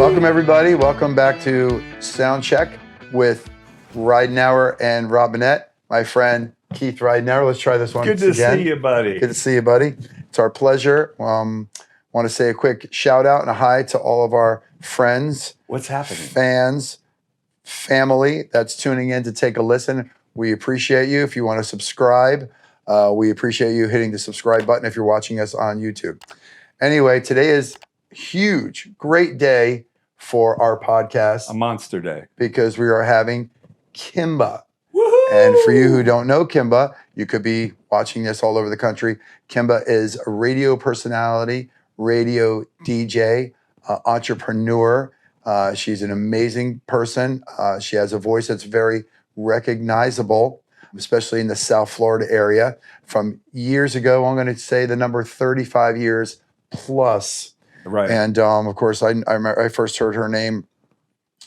Welcome, everybody. Welcome back to Sound Check with Ridenour and Robinette. My friend Keith Ridenour. Let's try this one again. Good to see you, buddy. Good to see you, buddy. It's our pleasure. Want to say a quick shout out and a hi to all of our friends. What's happening? Fans, family that's tuning in to take a listen. We appreciate you. If you want to subscribe, we appreciate you hitting the subscribe button if you're watching us on YouTube. Anyway, today is huge, great day for our podcast. A monster day. Because we are having Kimba. Woohoo! And for you who don't know Kimba, you could be watching this all over the country. Kimba is a radio personality, radio DJ, entrepreneur. She's an amazing person. She has a voice that's very recognizable, especially in the South Florida area. From years ago, I'm going to say the number 35 years plus. Right. And of course, I remember I first heard her name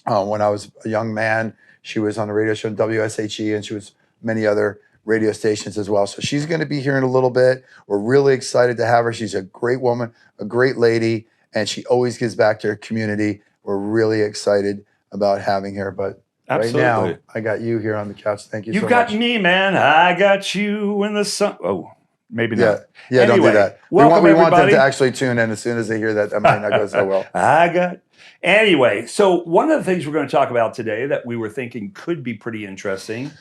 when I was a young man. She was on the radio show WSHE, and she was many other radio stations as well. So she's going to be here in a little bit. We're really excited to have her. She's a great woman, a great lady, and she always gives back to her community. We're really excited about having her. But Absolutely. Right now, I got you here on the couch. Thank you so much. You got me, man. I got you in the sun. Oh, maybe not. Yeah, anyway, don't do that. Welcome, we want them everybody. to actually tune in as soon as they hear that. That might not go so well. Anyway, so one of the things we're going to talk about today that we were thinking could be pretty interesting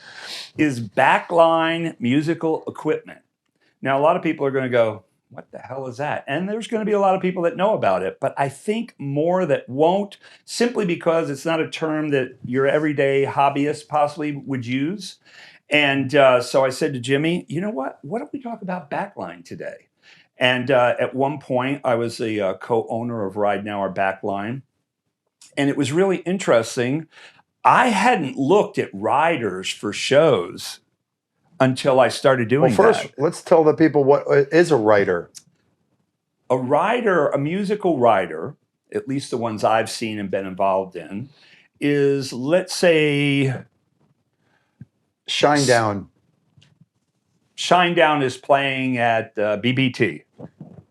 is backline musical equipment. Now, a lot of people are going to go, what the hell is that? And there's going to be a lot of people that know about it, but I think more that won't, simply because it's not a term that your everyday hobbyist possibly would use. And so I said to Jimmy, you know what? Why don't we talk about backline today? And at one point, I was the co-owner of Ridenour Backline. And it was really interesting. I hadn't looked at riders for shows until I started doing that. Well, first, let's tell the people what is a rider. A rider, a musical rider, at least the ones I've seen and been involved in, is, let's say... Shinedown. Shinedown is playing at BBT.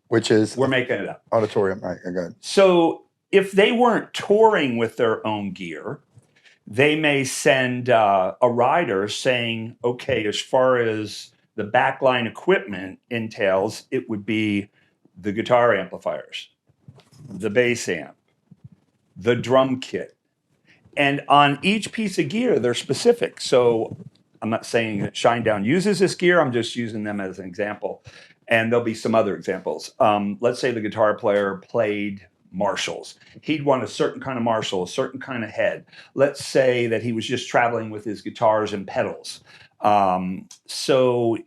Which is? We're making it up. Auditorium, right, good. So if they weren't touring with their own gear, they may send a rider saying, okay, as far as the backline equipment entails, it would be the guitar amplifiers, the bass amp, the drum kit. And on each piece of gear, they're specific. So I'm not saying that Shinedown uses this gear. I'm just using them as an example. And there'll be some other examples. Let's say the guitar player played Marshalls. He'd want a certain kind of Marshall, a certain kind of head. Let's say that he was just traveling with his guitars and pedals. So,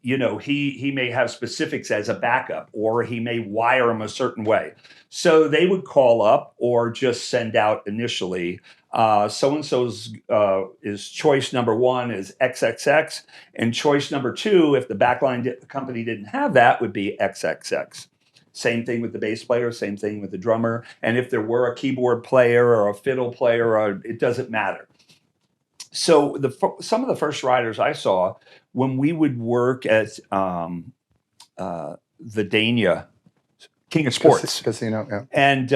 you know, he may have specifics as a backup, or he may wire them a certain way. So they would call up or just send out initially, so-and-so's is choice number 1 is XXX, and choice number 2, if the backline company didn't have that, would be XXX. Same thing with the bass player, same thing with the drummer. And if there were a keyboard player or a fiddle player, it doesn't matter. So some of the first riders I saw when we would work at the Dania, King of Sports Casino, yeah. And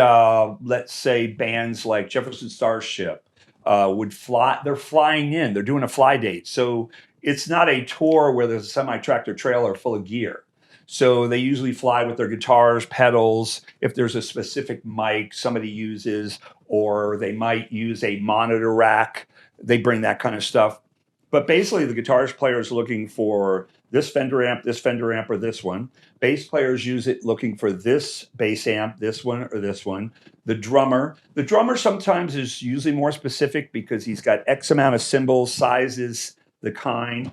let's say bands like Jefferson Starship would fly. They're flying in. They're doing a fly date. So it's not a tour where there's a semi-tractor trailer full of gear. So they usually fly with their guitars, pedals. If there's a specific mic somebody uses, or they might use a monitor rack, they bring that kind of stuff. But basically, the guitarist player is looking for this Fender amp, or this one. Bass players use it looking for this bass amp, this one, or this one. The drummer sometimes is usually more specific because he's got X amount of cymbals, sizes, the kind,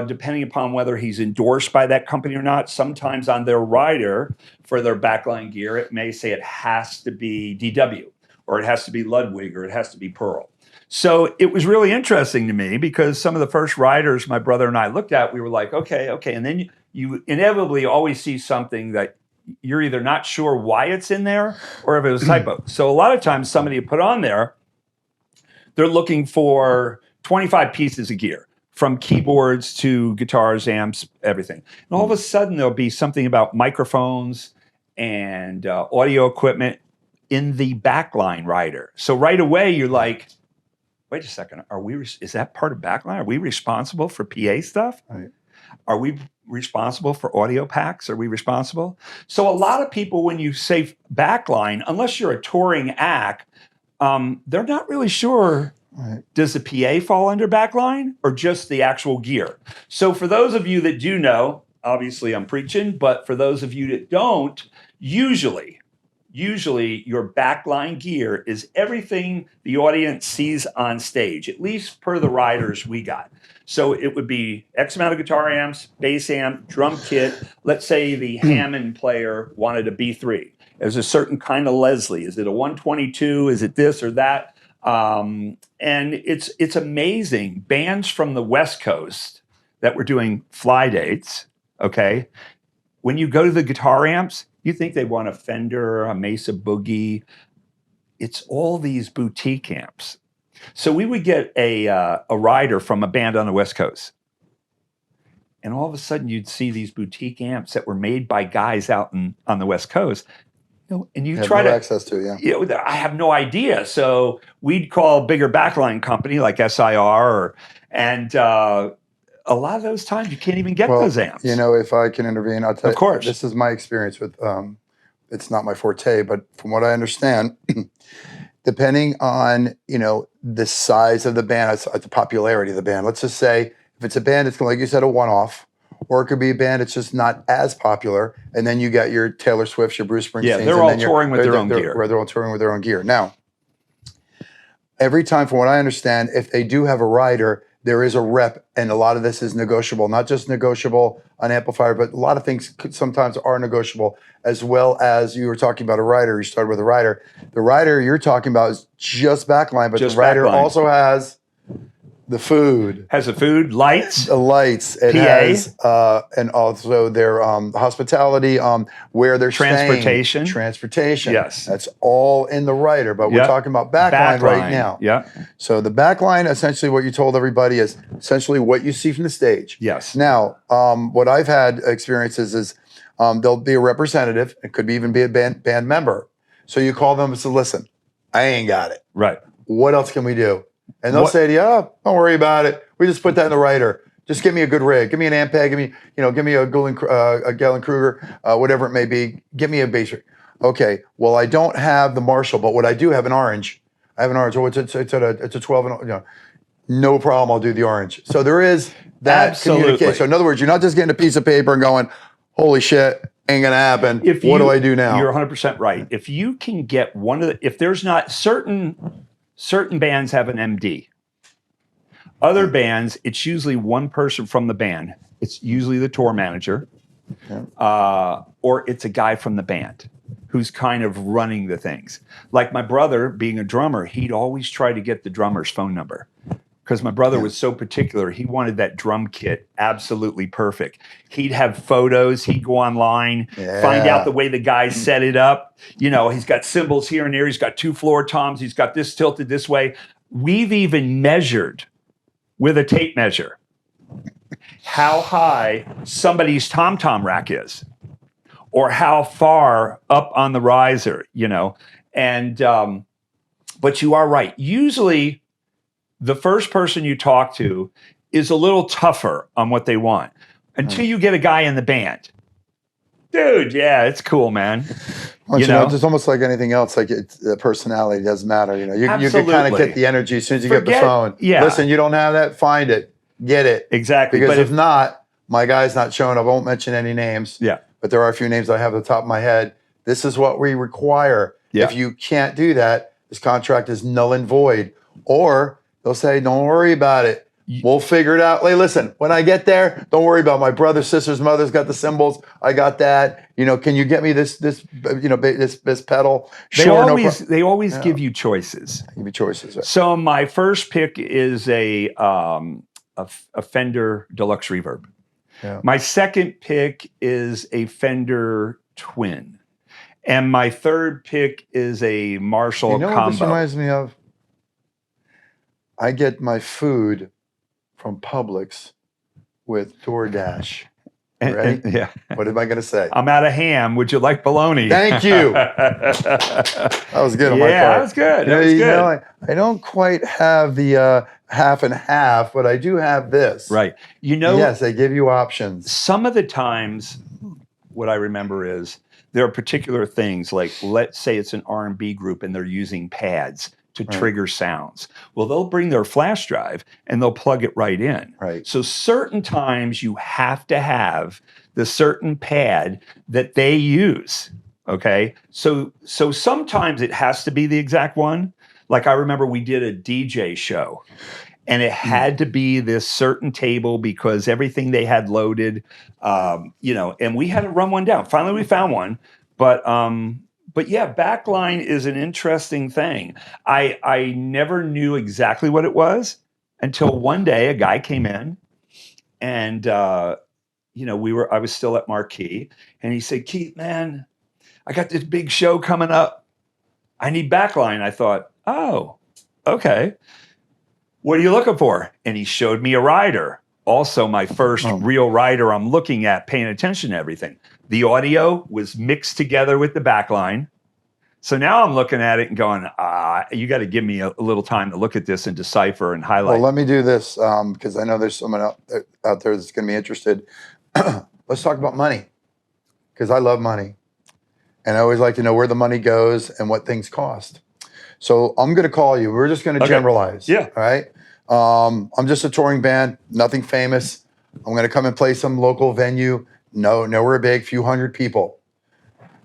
depending upon whether he's endorsed by that company or not. Sometimes on their rider for their backline gear, it may say it has to be DW, or it has to be Ludwig, or it has to be Pearl. So it was really interesting to me because some of the first riders my brother and I looked at, we were like, okay. And then you inevitably always see something that you're either not sure why it's in there or if it was a typo. So a lot of times somebody put on there, they're looking for 25 pieces of gear, from keyboards to guitars, amps, everything. And all of a sudden there'll be something about microphones and audio equipment. in the backline rider. So right away you're like, wait a second, is that part of backline? Are we responsible for PA stuff? Right. Are we responsible for audio packs? Are we responsible? So a lot of people, when you say backline, unless you're a touring act, they're not really sure. Right. Does the PA fall under backline or just the actual gear? So for those of you that do know, obviously I'm preaching, but for those of you that don't, usually your backline gear is everything the audience sees on stage, at least per the riders we got. So it would be X amount of guitar amps, bass amp, drum kit. Let's say the Hammond player wanted a B3. There's a certain kind of Leslie. Is it a 122? Is it this or that? And it's amazing. Bands from the West Coast that were doing fly dates, okay? When you go to the guitar amps, you think they want a Fender, a Mesa Boogie. It's all these boutique amps. So we would get a rider from a band on the West Coast. And all of a sudden you'd see these boutique amps that were made by guys out on the West Coast. And you try to access to, yeah. You know, I have no idea. So we'd call a bigger backline company like SIR, and a lot of those times you can't even get those amps. You know, if I can intervene, I'll tell you. Of course. This is my experience with, it's not my forte, but from what I understand, depending on, you know, the size of the band, the popularity of the band. Let's just say if it's a band, it's like you said, a one-off. Or it could be a band that's just not as popular, and then you got your Taylor Swifts, your Bruce Springsteens. Yeah, they're all touring with their own gear. They're all touring with their own gear. Now, every time, from what I understand, if they do have a rider, there is a rep, and a lot of this is negotiable. Not just negotiable on amplifier, but a lot of things sometimes are negotiable, as well as you were talking about a rider. You started with a rider. The rider you're talking about is just backline, but the rider also has the food. Has the food, lights. The lights. It PA. has, and also their hospitality, where they're Transportation. staying. Transportation. Yes. That's all in the rider, but we're talking about backline right now. Yeah. So the backline, essentially what you told everybody is essentially what you see from the stage. Yes. Now, what I've had experiences is there'll be a representative. It could even be a band member. So you call them and say, listen, I ain't got it. Right. What else can we do? And they'll say to you, oh, don't worry about it. We just put that in the rider. Just give me a good rig. Give me an amp pad. Give me a Galen Kruger, whatever it may be. Give me a bass rig. Okay. Well, I don't have the Marshall, but what I do have an orange. I have an orange. Oh, it's a 12 and, you know, no problem. I'll do the orange. So there is that communication. So in other words, you're not just getting a piece of paper and going, holy shit, ain't gonna happen. What do I do now? You're 100% right. If you can get if there's not certain bands have an MD. Other bands, it's usually one person from the band. It's usually the tour manager, or it's a guy from the band who's kind of running the things. Like my brother, being a drummer, he'd always try to get the drummer's phone number because my brother was so particular. He wanted that drum kit absolutely perfect. He'd have photos. He'd go online, find out the way the guy set it up. You know, he's got cymbals here and there. He's got 2 floor toms. He's got this tilted this way. We've even measured with a tape measure how high somebody's tom-tom rack is or how far up on the riser, you know. And but you are right. Usually the first person you talk to is a little tougher on what they want until you get a guy in the band. Dude, yeah, it's cool, man. Well, you know, it's almost like anything else. Like the personality doesn't matter. You know, you can kind of get the energy as soon as you get the phone. Yeah. Listen, you don't have that? Find it. Get it. Exactly. Because if not, my guy's not showing up. I won't mention any names. Yeah. But there are a few names I have at the top of my head. This is what we require. Yeah. If you can't do that, this contract is null and void. Or they'll say, don't worry about it. We'll figure it out. Hey, listen, when I get there, don't worry about it. My brother, sister's mother's got the cymbals. I got that. You know, can you get me this pedal? They always give you choices. Give you choices. Right? So my first pick is a Fender Deluxe Reverb. Yeah. My second pick is a Fender Twin. And my third pick is a Marshall Combo. You know what this reminds me of? I get my food from Publix with DoorDash. Ready? Yeah. What am I going to say? I'm out of ham. Would you like bologna? Thank you. That was good on my part. Yeah, that was good. That was good. I don't quite have the half and half, but I do have this. Right. Yes, they give you options. Some of the times, what I remember is there are particular things like, let's say it's an R&B group and they're using pads to trigger sounds. Well, they'll bring their flash drive and they'll plug it right in. Right. So certain times you have to have the certain pad that they use. Okay. So sometimes it has to be the exact one. Like I remember we did a DJ show and it had to be this certain table because everything they had loaded, and we had to run one down. Finally, we found one, but yeah, backline is an interesting thing. I never knew exactly what it was until one day a guy came in, and I was still at Marquee, and he said, "Keith, man, I got this big show coming up. I need backline." I thought, "Oh, okay. What are you looking for?" And he showed me a rider. Also, my first real rider I'm looking at, paying attention to everything. The audio was mixed together with the backline. So now I'm looking at it and going, you got to give me a little time to look at this and decipher and highlight. Well, let me do this because I know there's someone out there that's going to be interested. Let's talk about money because I love money. And I always like to know where the money goes and what things cost. So I'm going to call you. We're just going to generalize. Yeah. All right. I'm just a touring band, nothing famous. I'm going to come and play some local venue. Nowhere big, few hundred people.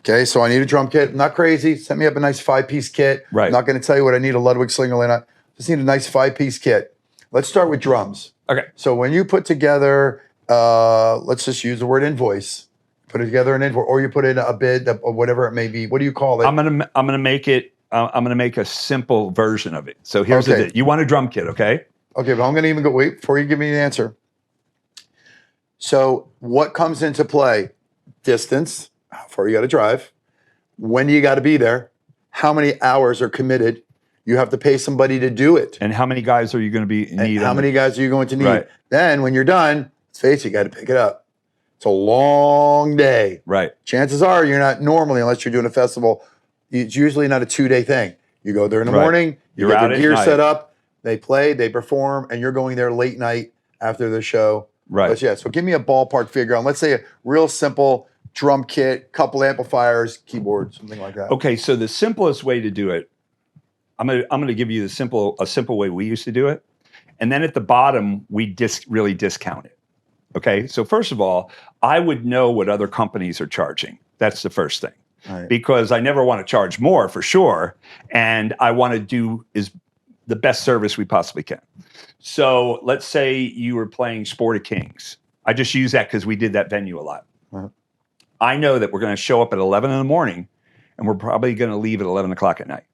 Okay, so I need a drum kit. I'm not crazy. Set me up a nice 5-piece kit. Right. I'm not going to tell you what I need a Ludwig Slingerland. I just need a nice 5-piece kit. Let's start with drums. Okay. So when you put together, let's just use the word invoice. Put it together an invoice, or you put in a bid or whatever it may be. What do you call it? I'm gonna make it. I'm gonna make a simple version of it. So here's the deal. You want a drum kit, okay? Okay, but I'm going to even wait before you give me the answer. So what comes into play? Distance, how far you got to drive, when you got to be there, how many hours are committed. You have to pay somebody to do it. And how many guys are you going to need? How many guys are you going to need? Right. Then when you're done, let's face it, you got to pick it up. It's a long day. Right. Chances are you're not normally, unless you're doing a festival, it's usually not a 2-day thing. You go there in the morning, you get the gear set up, they play, they perform, and you're going there late night after the show. Right. But yeah, so give me a ballpark figure on, let's say, a real simple drum kit, couple amplifiers, keyboard, something like that. Okay, so the simplest way to do it, I'm gonna give you a simple way we used to do it, and then at the bottom we really discount it. Okay, so first of all, I would know what other companies are charging. That's the first thing. Right. Because I never want to charge more for sure, and I want to do is the best service we possibly can. So let's say you were playing Sport of Kings. I just use that because we did that venue a lot. Right. I know that we're going to show up at 11 in the morning, and we're probably going to leave at 11 o'clock at night.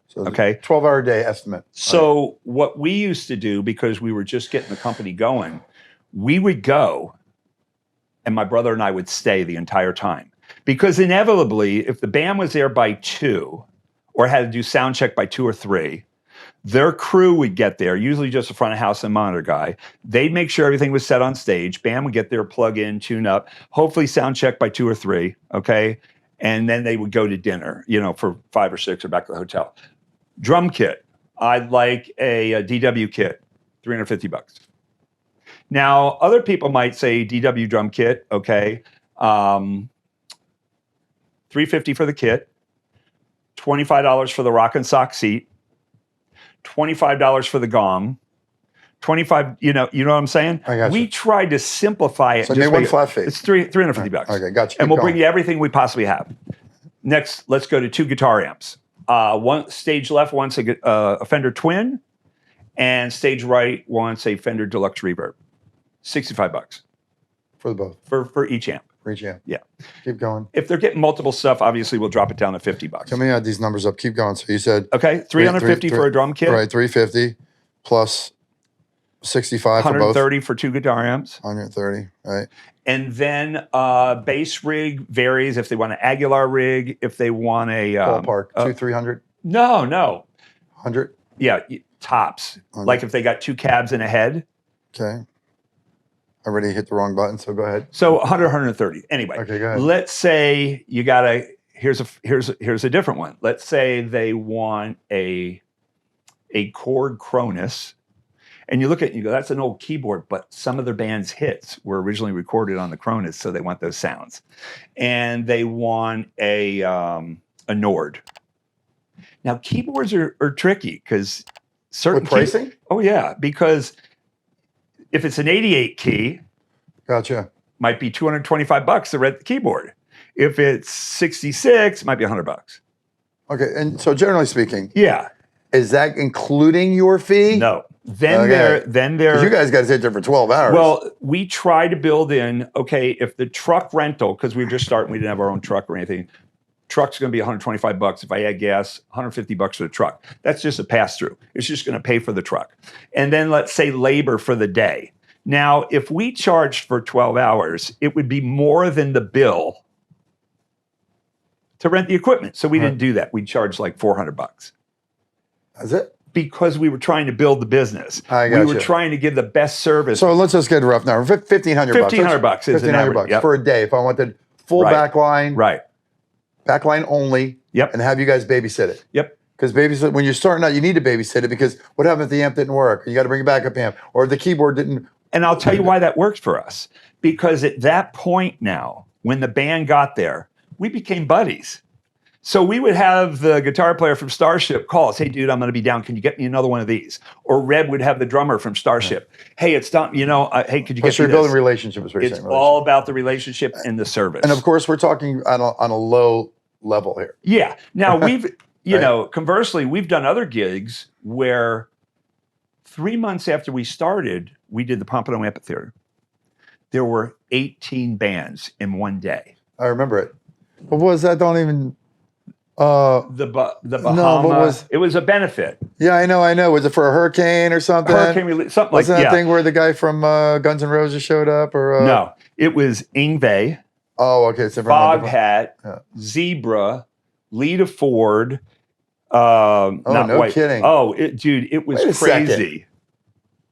So okay, 12-hour day estimate. So what we used to do, because we were just getting the company going, we would go, and my brother and I would stay the entire time. Because inevitably, if the band was there by 2 or had to do sound check by 2 or 3, their crew would get there, usually just a front of house and monitor guy. They'd make sure everything was set on stage. Band would get there, plug in, tune up, hopefully sound check by 2 or 3, okay? And then they would go to dinner, for 5 or 6 or back to the hotel. Drum kit. I'd like a DW kit, $350. Now, other people might say DW drum kit, okay, $350 for the kit, $25 for the rock and sock seat, $25 for the gong, 25. You know what I'm saying? I got you. We tried to simplify it. So name one flat fee. It's $350. Okay, got you. And we'll bring you everything we possibly have. Next, let's go to 2 guitar amps. One stage left wants a Fender Twin, and stage right wants a Fender Deluxe Reverb. $65 for the both. For each amp. For each amp. Yeah. Keep going. If they're getting multiple stuff, obviously we'll drop it down to $50. Let me add these numbers up. Keep going. So you said $350 for a drum kit. Right, $350 plus 65 for both. 130 for 2 guitar amps. 130, right. And then bass rig varies if they want an Aguilar rig, if they want a ballpark 200-300. No. 100. Yeah, tops. 100. Like if they got 2 cabs and a head. Okay. already hit the wrong button, so go ahead. So 100, 130. Anyway, Okay, go ahead. let's say you got to, here's a different one. Let's say they want a chord Cronus, and you look at it and you go, that's an old keyboard, but some of their band's hits were originally recorded on the Cronus, so they want those sounds. And they want a Nord. Now, keyboards are tricky because certain With pricing? Oh, yeah, because if it's an 88 key, Gotcha. might be $225 to rent the keyboard. If it's 66, it might be $100. Okay, and so generally speaking, Yeah. is that including your fee? No. Then Okay. they're 'Cause you guys got to sit there for 12 hours. well, we try to build in, okay, if the truck rental, because we were just starting, we didn't have our own truck or anything. Truck's going to be $125. If I add gas, $150 for the truck. That's just a pass through. It's just going to pay for the truck. And then let's say labor for the day. Now, if we charged for 12 hours, it would be more than the bill to rent the equipment. So we didn't do that. We charged like $400 That's it? because we were trying to build the business. I We gotcha. were trying to give the best service. So let's just get a rough number. $1,500. $1,500 is an average, yep. for a day. If I wanted full Right. backline, Right. backline only, Yep. and have you guys babysit it. Yep. Because babysit, when you're starting out, you need to babysit it because what happens if the amp didn't work? You got to bring a backup amp, or the keyboard didn't. And I'll tell you why that works for us. Because at that point now, when the band got there, we became buddies. So we would have the guitar player from Starship call us, hey, dude, I'm going to be down. Can you get me another one of these? Or Red would have the drummer from Starship. Hey, it's done. Hey, could you get So me you're building this? relationship is what you're It's saying. all about the relationship and the service. And of course, we're talking on a low level here. Yeah. Now we've, Right. conversely, we've done other gigs where 3 months after we started, we did the Pompano Amphitheater. There were 18 bands in one day. I remember it. But what was that? Don't even. The Bahama. It was a benefit. Yeah, I know. Was it for a hurricane or something? Hurricane relief, something like Wasn't that that. thing where the guy from Guns N' Roses showed up? Or No, it was Ingve, Oh, okay. It's different. Foghat, Yeah. Zebra, Lita Ford. Oh, not no White. kidding. Oh, dude, it was Wait a second. crazy.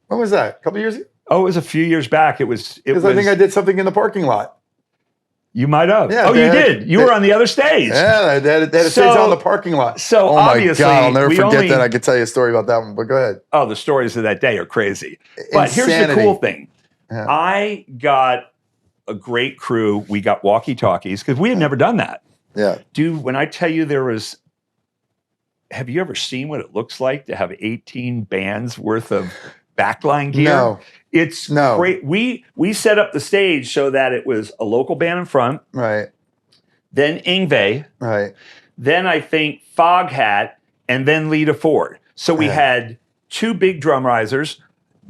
When was that? A couple years ago? Oh, it was a few years back. It was. Because I think I did something in the parking lot. You might have. Yeah, oh, they you had- did. You were on the other stage. Yeah, they had a stage So- on the parking lot. so oh obviously, my God, I'll never we forget only- that. I could tell you a story about that one, but go ahead. Oh, the stories of that day are crazy. But here's the Insanity. cool thing. Yeah. I got a great crew. We got walkie-talkies because we had never done that. Yeah. Dude, when I tell you have you ever seen what it looks like to have 18 bands worth of backline gear? No. It's No. great. We set up the stage so that it was a local band in front, Right. then Ingve, Right. then I think Foghat, and then Lita Ford. So we Yeah. had two big drum risers,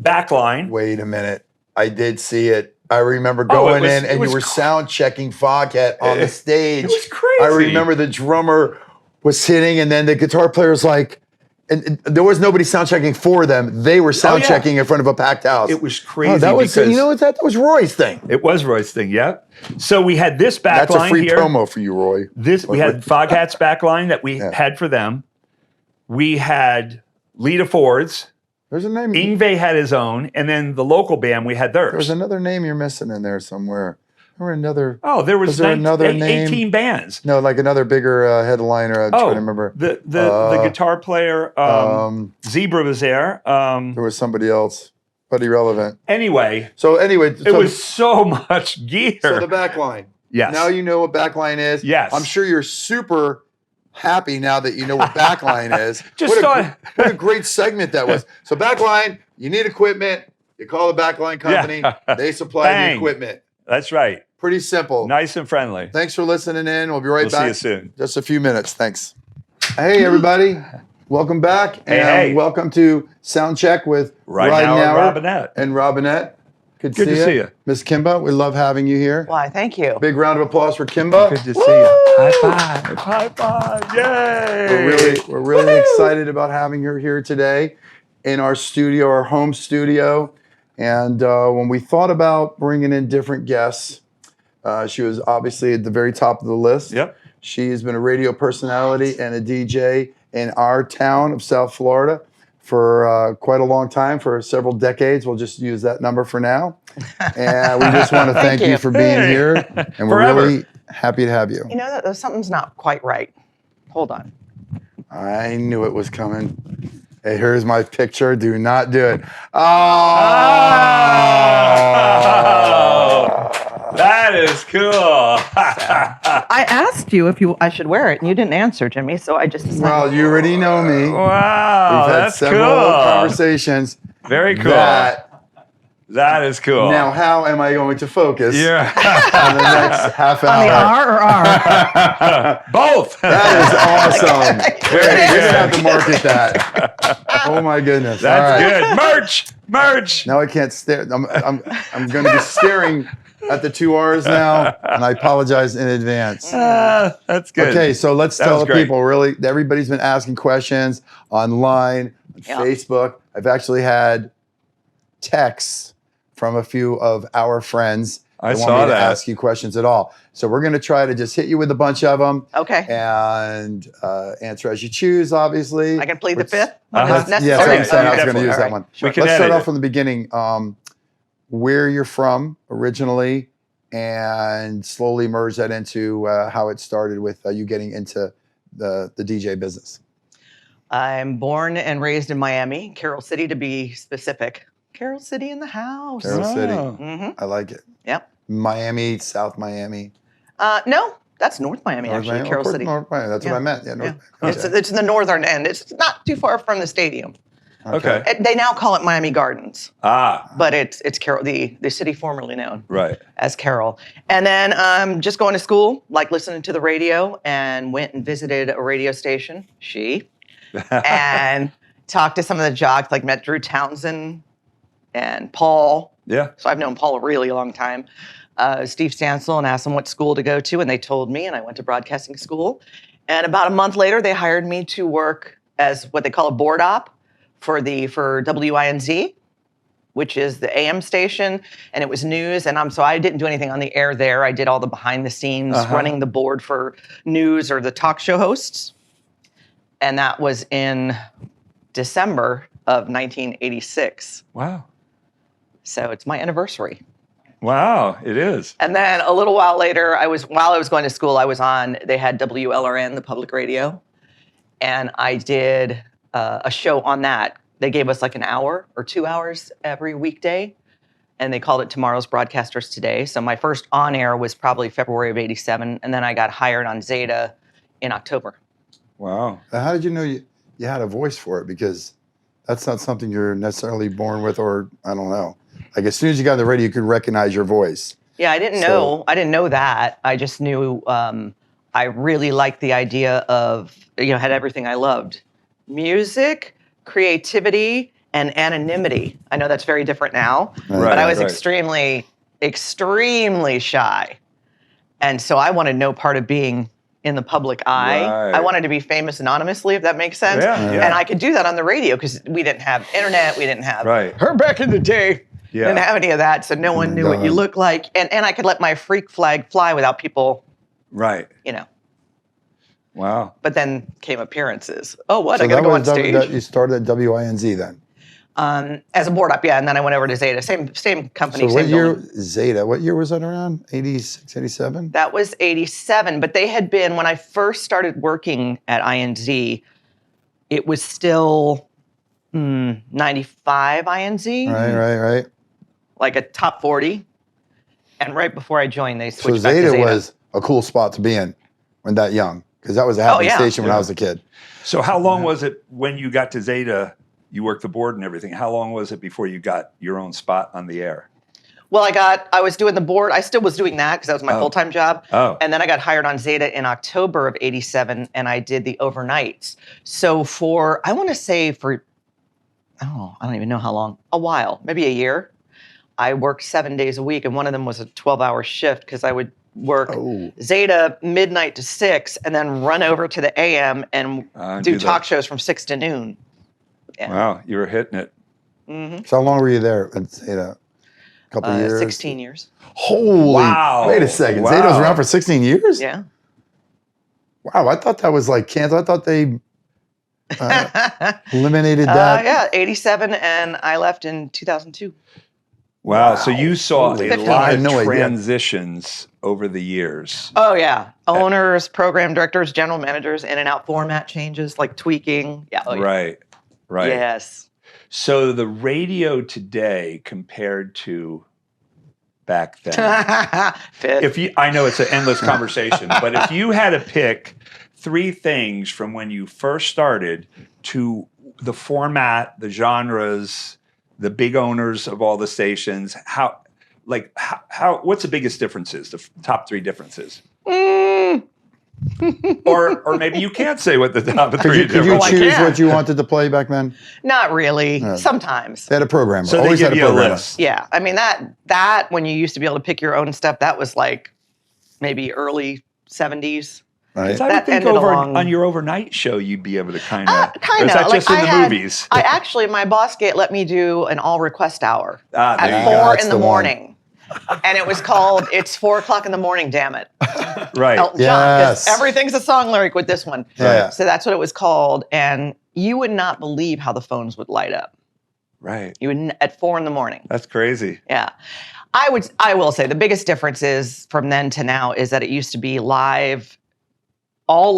backline. Wait a minute. I did see it. I remember Oh, going it in and was you were sound checking Foghat on the stage. It was crazy. I remember the drummer was hitting and then the guitar player's like, and there was nobody sound checking for them. They were sound yeah. checking in front of a packed house. It was crazy. Oh, that was, because you know what? That was Roy's thing. it was Roy's thing, yeah. So we had this That's a backline free here. promo for you, Roy. We had Foghat's backline that we Yeah. had for them. We had Lita Ford's. There's a name. Ingve had his own, and then the local band, we had theirs. There was another name you're missing in there somewhere. Or another. Oh, there was there another name? 18 bands. No, like another bigger headliner. I'm trying to remember. The guitar player, Zebra was there. There was somebody else, but irrelevant. Anyway, Anyway, it was so much gear. so the back line. Yes. Now you know what backline is. Yes. I'm sure you're super happy now that you know what backline is. Just what a great segment that was. So backline, you need equipment. You call the backline company. Yeah. They supply Bang. the equipment. That's right. Pretty simple. Nice and friendly. Thanks for listening in. We'll be right We'll back. see you soon. Just a few minutes. Thanks. Hey, everybody. Welcome back. Hey. Welcome to Sound Check with Ridenour Robinette. and Robinette. Good Good to see you. Miss Kimba, we love having you here. Why, thank you. Big round of applause for Kimba. Good to see you. High five. High five. Yay. We're really excited about having her here today in our studio, our home studio. And when we thought about bringing in different guests, she was obviously at the very top of the list. Yep. She has been a radio personality and a DJ in our town of South Florida for quite a long time, for several decades. We'll just use that number for now. And we just want to thank you for being here. And we're Forever. really happy to have you. You know, something's not quite right. Hold on. I knew it was coming. Hey, here's my picture. Do not do it. Oh, that is cool. I asked you if I should wear it, and you didn't answer, Jimmy, so I just decided. well, you already know me. Wow, We've had that's several cool. conversations. Very cool. That is cool. Now, how am I going to focus Yeah. on the next half hour? On the R or R? Both. That is awesome. Very We're good. gonna have to market that. Oh my goodness. That's All right. good. Merch. Now I can't stare. I'm going to be staring at the 2 R's now, and I apologize in advance. That's good. Okay, so let's That tell was the great. people. Really, everybody's been asking questions online, on Yeah. Facebook. I've actually had texts from a few of our friends. I that saw want me that. to ask you questions at all. So we're going to try to just hit you with a bunch of them. Okay. And answer as you choose, obviously. I can plead the fifth? Uh-huh. When it's Yes, necessary? I'm saying I was Okay. going to use All that right. one. We can Let's edit start off it. from the beginning. Where you're from originally, and slowly merge that into how it started with you getting into the DJ business. I'm born and raised in Miami, Carroll City to be specific. Carroll City in the house. Carroll City. Mm-hmm. I like it. Yep. Miami, South Miami. No, that's North Miami, North actually, Miami? Of Carroll course, City. North Miami. That's Yeah. what I meant. Yeah, North Yeah. Miami. It's in the northern end. It's not too far from the stadium. Okay. They now call it Miami Gardens, Ah, but it's Carroll, the city formerly known right. as Carroll. And then just going to school, like listening to the radio, and went and visited a radio station, and talked to some of the jocks, like met Drew Townsend and Paul. Yeah. So I've known Paul a really long time. Steve Stansel, and asked them what school to go to, and they told me, and I went to broadcasting school. And about a month later, they hired me to work as what they call a board op for WINZ, which is the AM station, and it was news. And so I didn't do anything on the air there. I did all the behind the scenes, running the board for news or the talk show hosts. And that was in December of 1986. Wow. So it's my anniversary. Wow, it is. And then a little while later, while I was going to school, they had WLRN, the public radio, and I did a show on that. They gave us like an hour or 2 hours every weekday, and they called it Tomorrow's Broadcasters Today. So my first on air was probably February of '87, and then I got hired on Zeta in October. Wow. How did you know you had a voice for it? Because that's not something you're necessarily born with, or I don't know. Like as soon as you got on the radio, you could recognize your voice. Yeah, I didn't know that. I just knew I really liked the idea of, had everything I loved. Music, creativity, and anonymity. I know that's very different now, but I was extremely, extremely shy. And so I wanted no part of being in the public eye. Right. I wanted to be famous anonymously, if that makes sense. Yeah, yeah. And I could do that on the radio because we didn't have internet, we didn't have Right. back in the day. Yeah. Didn't have any of that, so no one knew what you looked like. And I could let my freak flag fly without people, Right. Wow. But then came appearances. Oh, what? So I got to that go on was stage. you started at WINZ then. As a board up, yeah. And then I went over to Zeta. Same company, So what same year, building. Zeta, what year was that around? 86, 87? That was '87. But they had been, when I first started working at INZ, it was still 95 INZ. Right. Like a top 40. And right before I joined, they So switched back to Zeta Zeta. was a cool spot to be in when that young, because that was a happening yeah. station when I was a kid. So how long was it when you got to Zeta? You worked the board and everything. How long was it before you got your own spot on the air? Well, I was doing the board. I still was doing that because that was my full-time job. Oh. And then I got hired on Zeta in October of '87, and I did the overnights. So I want to say I don't even know how long, a while, maybe a year. I worked 7 days a week, and one of them was a 12-hour shift because I would work Zeta midnight to 6 and then run over to the AM and do talk shows from 6 to noon. Yeah. Wow, you were hitting it. Mm-hmm. So how long were you there at Zeta? A couple of years? 16 years. Holy, Wow. wait a second. Wow. Zeta was around for 16 years? Yeah. Wow, I thought that was like Kansas. I thought they eliminated that. Yeah, '87, and I left in 2002. Wow. So you saw Holy a 15 lot years. of No idea. transitions over the years. Oh yeah, owners, program directors, general managers, in and out format changes, like tweaking. Yeah. Oh, yeah. Right. Right. Yes. So the radio today compared to back then. Fit. I know it's an endless conversation, but if you had to pick 3 things from when you first started to the format, the genres, the big owners of all the stations, what's the biggest differences? The top 3 differences. or maybe you can't say what the top 3 Could you differences. choose can. what you wanted to play back then? Not really. Sometimes. They had a programmer. So they Always give had a you a programmer. list. Yeah. I mean that when you used to be able to pick your own stuff, that was like maybe early 70s. Right? I would That think ended over along- on your overnight show, you'd be able to kind of. Kind Is of. that just in the movies? I actually, my boss let me do an all request hour There you at go. 4 That's in the the one. morning. And it was called "It's 4 o'clock in the morning." Damn it, Right. Elton John. 'Cause Yes. everything's a song lyric with this one. Yeah. So that's what it was called, and you would not believe how the phones would light up. Right. You would at 4 in the morning. That's crazy. Yeah, I will say the biggest difference is from then to now is that it used to be live all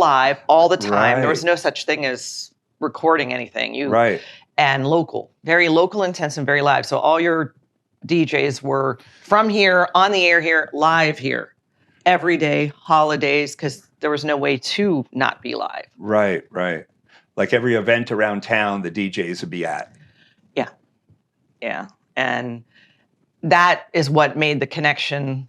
the time. Right. There was no such thing as recording anything. Right. And local, very local intense and very live. So all your DJs were from here, on the air here, live here, every day, holidays, because there was no way to not be live. Right. Right. Like every event around town, the DJs would be at. Yeah. Yeah. And that is what made the connection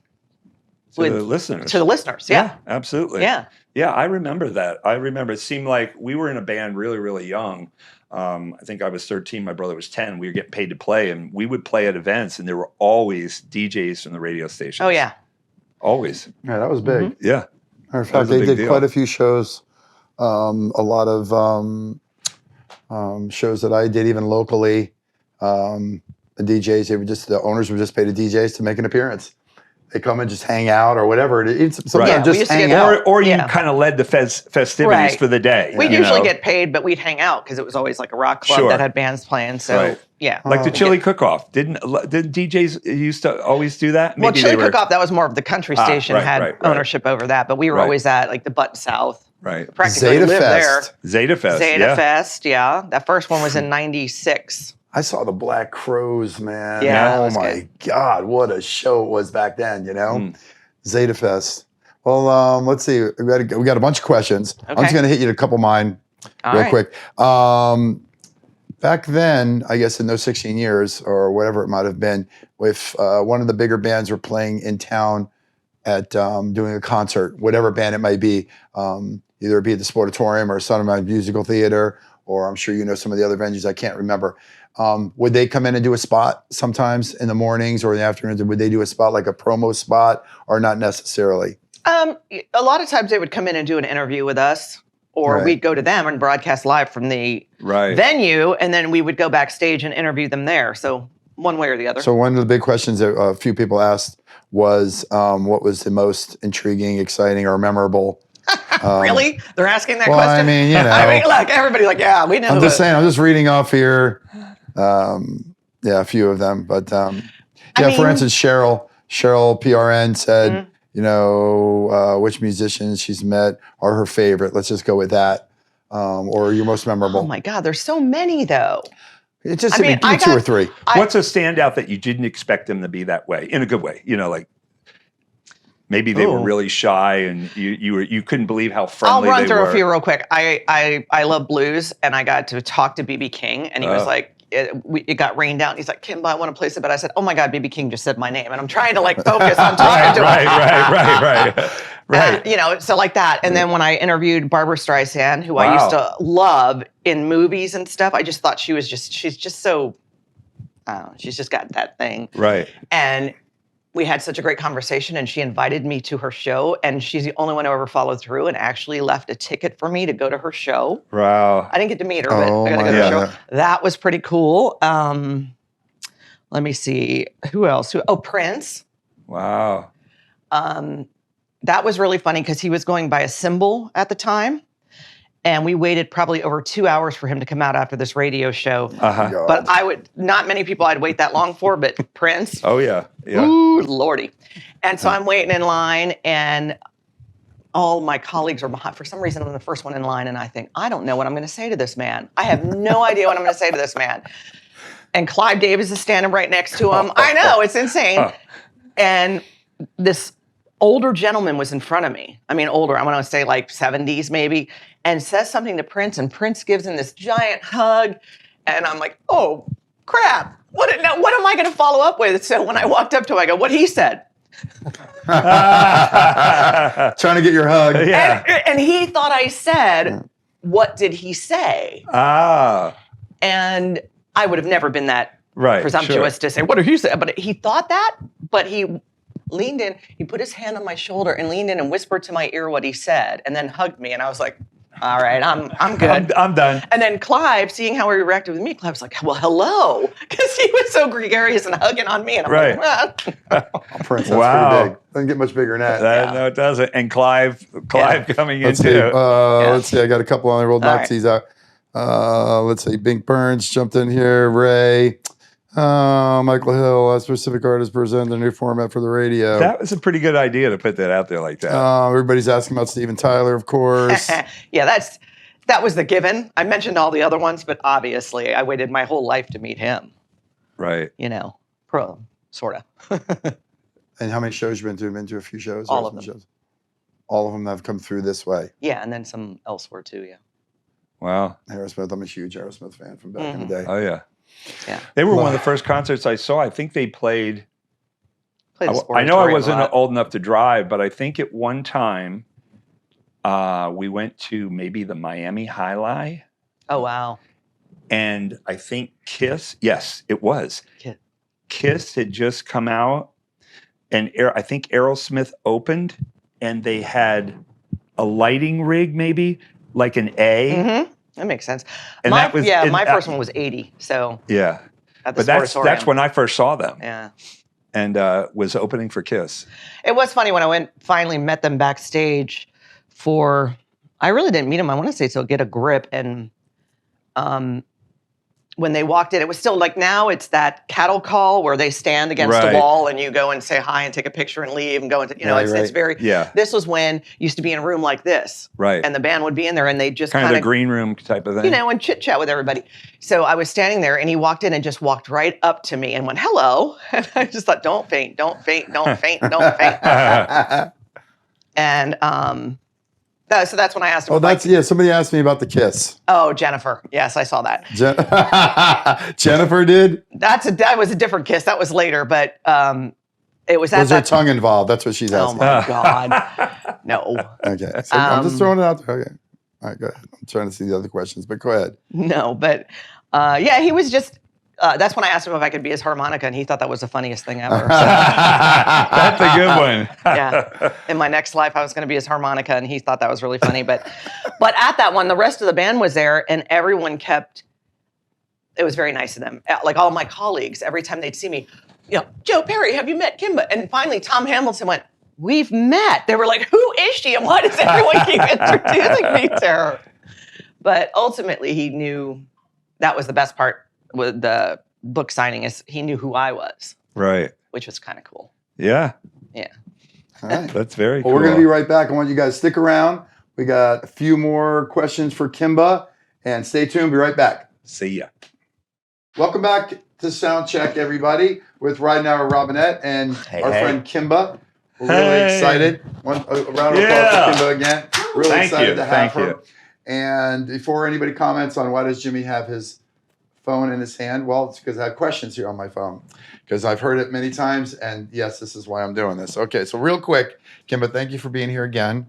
To with the listeners. to the listeners. Yeah. Absolutely. Yeah. Yeah, I remember that. I remember it seemed like we were in a band really, really young. I think I was 13, my brother was 10. We were getting paid to play, and we would play at events, and there were always DJs from the radio stations. Oh, yeah. Always. Yeah, that was big. Yeah. Matter of That fact, was a they big did deal. quite a few shows. A lot of shows that I did, even locally. The DJs, the owners would just pay the DJs to make an appearance. They come and just hang out or whatever. Sometimes Right. Yeah, we just used to hang get out. Or you Yeah. kind of led the festivities Right. for the day. We'd you usually know? get paid, but we'd hang out because it was always like a rock club Sure. that had bands playing. So, Right. yeah. Like the Oh. chili cook-off. Didn't DJs used to always do that? Well, Maybe Chili they were- Cook-Off, that was more of the country station right, had right, right. ownership over that, but we were Right. always at like the Button South. Right. Practically Zeta lived Fest. Zeta Fest. there. Zeta yeah. Fest, yeah. That first one was in 96. I saw the Black Crows, man. Yeah, that Oh was my good. God, what a show it was back then, you know? Mm. Zeta Fest. Well, let's see. We got a bunch of questions. I'm just Okay. going to hit you to a couple of mine All real right. quick. Back then, I guess in those 16 years or whatever it might have been, if one of the bigger bands were playing in town at doing a concert, whatever band it might be, either it be at the Sportatorium or Sunrise Musical Theater, or I'm sure you know some of the other venues I can't remember. Would they come in and do a spot sometimes in the mornings or in the afternoons? Would they do a spot like a promo spot or not necessarily? A lot of times they would come in and do an interview with us, or Right. we'd go to them and broadcast live from the Right. venue, and then we would go backstage and interview them there. So one way or the other. So one of the big questions that a few people asked was, what was the most intriguing, exciting, or memorable? Really? They're asking that Well, question? I mean, you know. I mean, look, everybody's like, yeah, we know. I'm just it. saying. I'm just reading off here. Yeah, a few of them, but yeah. I For mean- Mm-hmm. instance, Cheryl PRN said, you know, which musicians she's met are her favorite. Let's just go with that, or your most memorable. Oh my God, there's so many though. It just I hit me, mean, give me I two or got- three. What's a standout that you didn't expect them to be that way, in a good way? You know, like maybe they were Oh. really shy and you couldn't believe how I'll friendly run they through were. a few real quick. I love blues, and I got to talk to BB King, and he was Oh. like, it got rained out. And he's like, Kimba, I want to play some. But I said, oh my God, BB King just said my name, and I'm trying to like focus on talking to him. right. You know, so like that. And then when I interviewed Barbara Streisand, who I used to love in movies and stuff, I just thought she's just so, I don't know, she's just got that thing. Right. And we had such a great conversation, and she invited me to her show, and she's the only one who ever followed through and actually left a ticket for me to go to her show. Wow. I didn't get to meet her, but Oh I got to my go to her God. show. That was pretty cool. Let me see. Who else? Prince. Wow. That was really funny because he was going by a symbol at the time. And we waited probably over 2 hours for him to come out after this radio show. Uh-huh. But not many people I'd wait that long for, but Prince. Oh, yeah. Yeah. Ooh, Lordy. And so I'm waiting in line, and all my colleagues are behind. For some reason, I'm the first one in line, and I think, I don't know what I'm going to say to this man. I have no idea what I'm going to say to this man. And Clive Davis is standing right next to him. I know, it's insane. And this older gentleman was in front of me. I mean, older, I want to say like 70s maybe, and says something to Prince, and Prince gives him this giant hug. And I'm like, oh, crap. What am I going to follow up with? So when I walked up to him, I go, what he said? Trying to get your hug. Yeah. And he thought I said, what did he say? And I would have never been that presumptuous to say, what did he say? But he thought that, but he leaned in, he put his hand on my shoulder and leaned in and whispered to my ear what he said, and then hugged me. And I was like, all right, I'm good. I'm done. And then Clive, seeing how he reacted with me, Clive was like, well, hello. Because he was so gregarious and hugging on me. And I'm like, Prince, that's pretty big. Doesn't get much bigger than that. No, it doesn't. And Clive coming let's into see, let's see, I got a couple on the rolled Nazis out. Let's see, Bink Burns jumped in here. Ray. Michael Hill, a specific artist present the new format for the radio. That was a pretty good idea to put that out there like that. Everybody's asking about Steven Tyler, of course. Yeah, that was the given. I mentioned all the other ones, but obviously I waited my whole life to meet him. Right. You know, sort of. And how many shows you been to? Been to a few shows? All of them. Shows? All of them have come through this way. Yeah, and then some elsewhere too, yeah. Wow. Aerosmith, I'm a huge Aerosmith fan from back in the day. Oh, yeah. Yeah. They were one of the first concerts I saw. I think they played the I know I wasn't old enough to drive, but I think at one time we went to maybe the Miami High Lie. Oh, wow. And I think Kiss, yes, it was. Kiss had just come out, and I think Aerosmith opened, and they had a lighting rig, maybe like an A. Mm-hmm. That makes sense. And my first one was 80. So yeah, at the but that's when I first saw them. Yeah, and was opening for Kiss. It was funny when I finally met them backstage. I really didn't meet them. I want to say so. Get a Grip, and when they walked in, it was still like now it's that cattle call where they stand against the wall and you go and say hi and take a picture and leave and go into, it's very, this was when used to be in a room like this. Right. And the band would be in there and they just kind of the green room type of thing. And chit chat with everybody. So I was standing there and he walked in and just walked right up to me and went, hello. And I just thought, don't faint, don't faint, don't faint, don't faint. And, so that's when I asked him. Oh, somebody asked me about the Kiss. Oh, Jennifer. Yes, I saw that. Jennifer did? That was a different Kiss. That was later, but it was. Was there tongue involved? That's what she's asking. Oh my God, no. Okay, so I'm just throwing it out there. Okay, all right, go ahead. I'm trying to see the other questions, but go ahead. No, but he was just. That's when I asked him if I could be his harmonica, and he thought that was the funniest thing ever. So. That's a good one. Yeah. In my next life, I was going to be his harmonica, and he thought that was really funny. But at that one, the rest of the band was there, and everyone kept. It was very nice of them. Like all my colleagues, every time they'd see me, Joe Perry, have you met Kimba? And finally, Tom Hamilton went, we've met. They were like, who is she, and why does everyone keep introducing me to her? But ultimately, he knew that was the best part. With the book signing is he knew who I was. Right. Which was kind of cool. Yeah. Yeah. All right. That's very cool. We're going to be right back. I want you guys to stick around. We got a few more questions for Kimba, and stay tuned. Be right back. See ya. Welcome back to Soundcheck, everybody, with Ridenour Robinette and our friend Kimba. We're really excited. A round of applause for Kimba again. Really excited to have her. And before anybody comments on why does Jimmy have his phone in his hand, well, it's because I have questions here on my phone because I've heard it many times, and yes, this is why I'm doing this. Okay, so real quick, Kimba, thank you for being here again.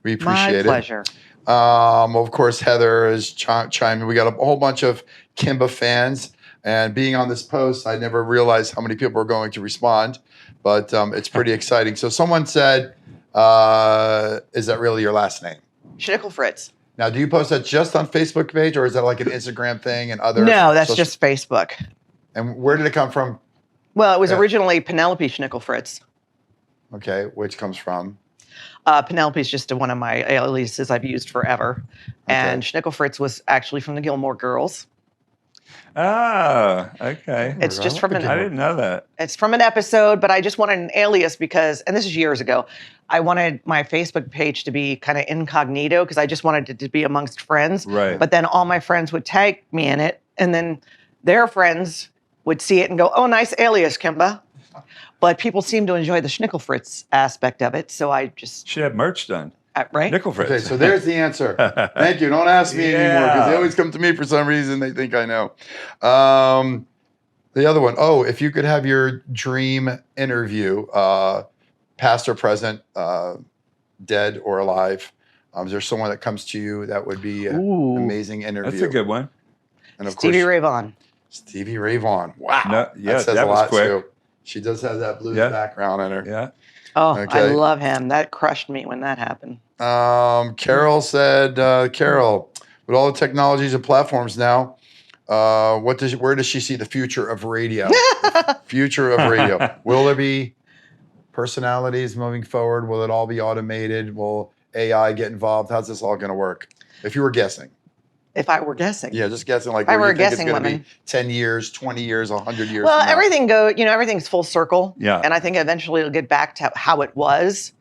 We appreciate it. My pleasure. Of course, Heather is chiming. We got a whole bunch of Kimba fans, and being on this post, I never realized how many people are going to respond, but it's pretty exciting. So someone said, is that really your last name? Schnickel Fritz. Now, do you post that just on Facebook page, or is that like an Instagram thing and other? No, that's just Facebook. And where did it come from? Well, it was originally Penelope Schnickel Fritz. Okay, which comes from? Penelope's just one of my aliases I've used forever. And Schnickel Fritz was actually from the Gilmore Girls. Ah, okay. It's just from I didn't know that. It's from an episode, but I just wanted an alias because, and this is years ago, I wanted my Facebook page to be kind of incognito because I just wanted it to be amongst friends. Right. But then all my friends would tag me in it, and then their friends would see it and go, "Oh, nice alias, Kimba." But people seem to enjoy the Schnickel Fritz aspect of it, so I just Should have merch done. right. Nickel Fritz. Okay, so there's the answer. Thank you. Don't ask me anymore because they always come to me for some reason. They think I know. The other one, if you could have your dream interview, past or present, dead or alive, is there someone that comes to you that would be an amazing interview? That's a good one. And of Stevie course, Ray Vaughan. Stevie Ray Vaughan. Wow. No, yeah, that says that a was lot quick. too. She does have that blues background in her. Yeah. Oh, Okay. I love him. That crushed me when that happened. Carol said, Carol, with all the technologies and platforms now, where does she see the future of radio? Future of radio. Will there be personalities moving forward? Will it all be automated? Will AI get involved? How's this all going to work? If you were guessing. If I were guessing. Yeah, just guessing like I where were you think it's guessing going to women. be 10 years, 20 years, 100 years Well, from now. everything's full circle. Yeah. And I think eventually it'll get back to how it was,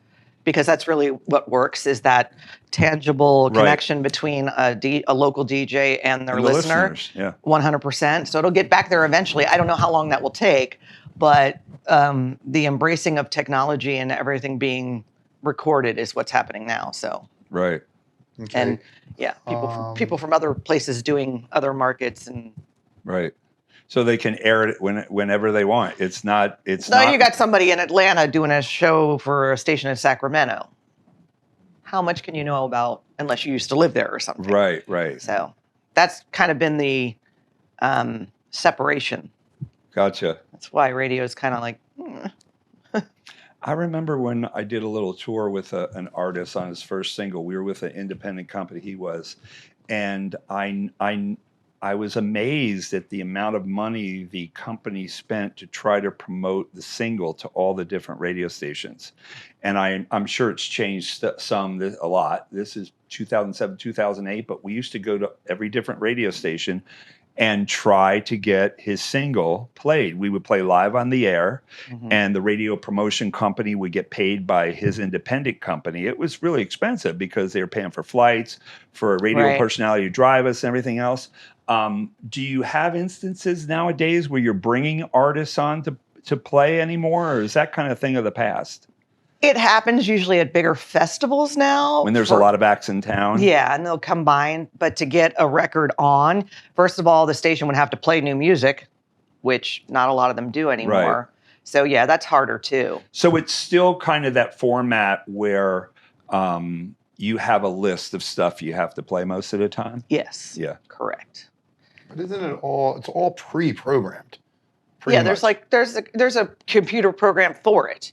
because that's really what works, is that tangible connection between a local DJ and their listener. Listeners, yeah. 100%. So it'll get back there eventually. I don't know how long that will take, but the embracing of technology and everything being recorded is what's happening now. So. Right. Okay. And yeah, people from other places doing other markets and Right. So they can air it whenever they want. It's not. you got somebody in Atlanta doing a show for a station in Sacramento. How much can you know about unless you used to live there or something? Right. Right. So that's kind of been the separation. Gotcha. That's why radio is kind of like. I remember when I did a little tour with an artist on his first single. We were with an independent company, he was, and I was amazed at the amount of money the company spent to try to promote the single to all the different radio stations. And I'm sure it's changed a lot. This is 2007, 2008, but we used to go to every different radio station and try to get his single played. We would play live on the air, and the radio promotion company would get paid by his independent company. It was really expensive because they were paying for flights, for a radio personality to drive us, and everything else. Do you have instances nowadays where you're bringing artists on to play anymore, or is that kind of thing of the past? It happens usually at bigger festivals now. When there's a lot of acts in town? Yeah, and they'll combine. But to get a record on, first of all, the station would have to play new music, which not a lot of them do anymore. Right. So yeah, that's harder too. So it's still kind of that format where you have a list of stuff you have to play most of the time? Yes. Yeah. Correct. But isn't it all, it's all pre-programmed? Yeah, there's a computer program for it.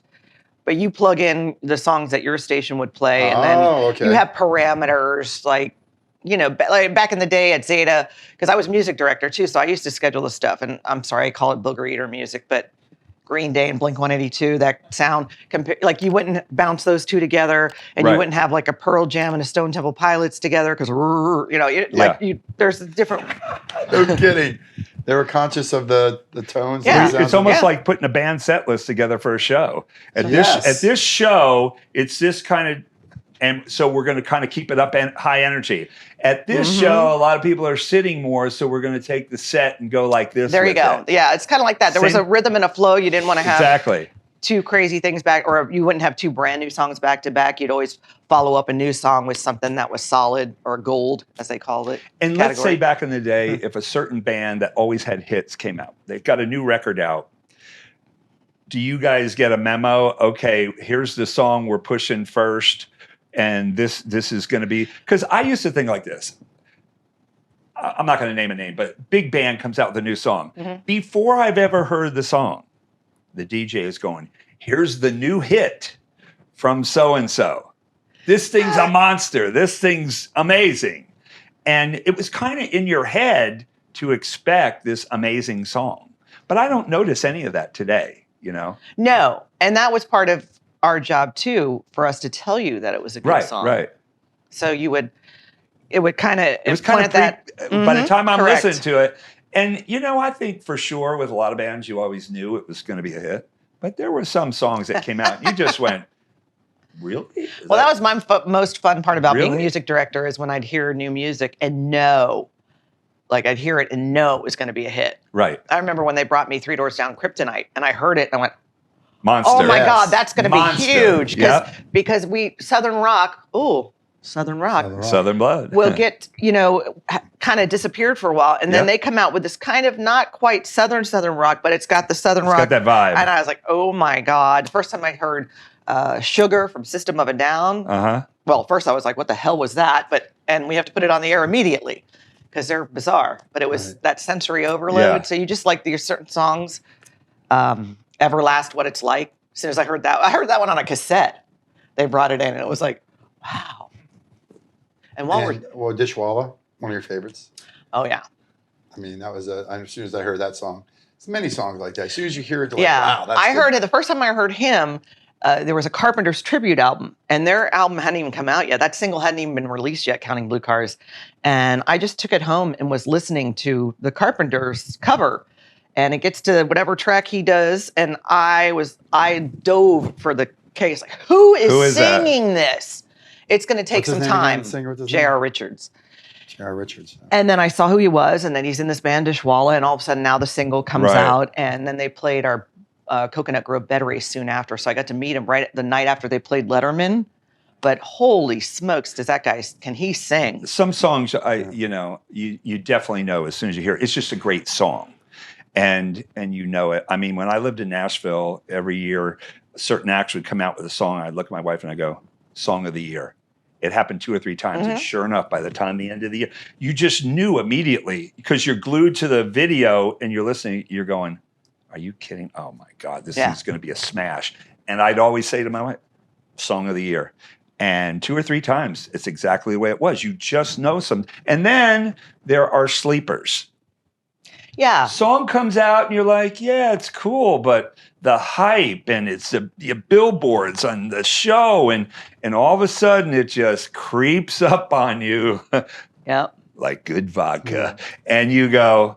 But you plug in the songs that your station would play, and then you have parameters like, like back in the day at Zeta, because I was music director too, so I used to schedule the stuff. And I'm sorry, I call it booger eater music, but Green Day and Blink-182, that sound, like you wouldn't bounce those two together, and you wouldn't have like a Pearl Jam and a Stone Temple Pilots together, because there's a different. No kidding. They were conscious of the tones. Yeah. The It's almost like putting a band set list together for a show. At Yes. this show, it's this kind of, and so we're going to kind of keep it up and high energy. At this show, a lot of people are sitting more, so we're going to take the set and go like this. There you go. Yeah, it's kind of like that. There was a rhythm and a flow. You didn't want to have two crazy things back, or you wouldn't have two brand new songs back to back. You'd always follow up a new song with something that was solid or gold, as they called it. And let's say back in the day, if a certain band that always had hits came out, they've got a new record out. Do you guys get a memo? Okay, here's the song we're pushing first, and this is going to be, because I used to think like this. I'm not going to name a name, but big band comes out with a new song. Before I've ever heard the song, the DJ is going, here's the new hit from so-and-so. This thing's a monster. This thing's amazing. And it was kind of in your head to expect this amazing song. But I don't notice any of that today, No. And that was part of our job too for us to tell you that it was a good song. Right. So it would kind of It was kind of that. by the time I'm correct. listening to it, and I think for sure with a lot of bands, you always knew it was going to be a hit. But there were some songs that came out, and you just went, really? Well, that was my most fun part about being Really? music director is when I'd hear new music and know, like I'd hear it and know it was going to be a hit. Right. I remember when they brought me Three Doors Down Kryptonite, and I heard it and I went, Monster. oh my Yes. God, that's going to be Monster. huge. Yep. Because Southern rock Southern Blood. will get, kind of disappeared for a while. And then Yep. they come out with this kind of not quite Southern rock, but it's got the Southern rock. Got that vibe. And I was like, oh my God. First time I heard Sugar from System of a Down. Uh-huh. Well, first I was like, what the hell was that? And we have to put it on the air immediately because they're bizarre. But it was that sensory overload. Yeah. So you just like these certain songs, Everlast, What It's Like. As soon as I heard that one on a cassette. They brought it in and it was like, wow. And Dishwalla, one of your favorites. oh yeah. I mean, that was as soon as I heard that song. There's many songs like that. As soon as you hear it, you're Yeah. like, wow, that's I good. heard it the first time I heard him. There was a Carpenters tribute album, and their album hadn't even come out yet. That single hadn't even been released yet, Counting Blue Cars. And I just took it home and was listening to the Carpenters cover. And it gets to whatever track he does, and I dove for the case. Like, who is that? singing this? It's going to take What's his some name again? time. The singer, what's his J.R. Richards. J.R. Richards. And then I saw who he was, and then he's in this band Dishwalla, and all of a sudden now the single comes Right. out, and then they played our Coconut Grove Bed Race soon after, so I got to meet him right the night after they played Letterman. But holy smokes, can he sing? Some songs, you definitely know as soon as you hear it. It's just a great song. And you know it. I mean, when I lived in Nashville, every year, certain acts would come out with a song. I'd look at my wife and I go, Song of the Year. It happened 2 or 3 times. And sure enough, by the time the end of the year, you just knew immediately because you're glued to the video and you're listening, you're going, are you kidding? Oh my God, this is going to be a smash. And I'd always say to my wife, Song of the Year. And 2 or 3 times, it's exactly the way it was. You just know some. And then there are sleepers. Yeah. Song comes out and you're like, yeah, it's cool, but the hype and it's the billboards on the show and all of a sudden it just creeps up on you Yeah. like good vodka. And you go,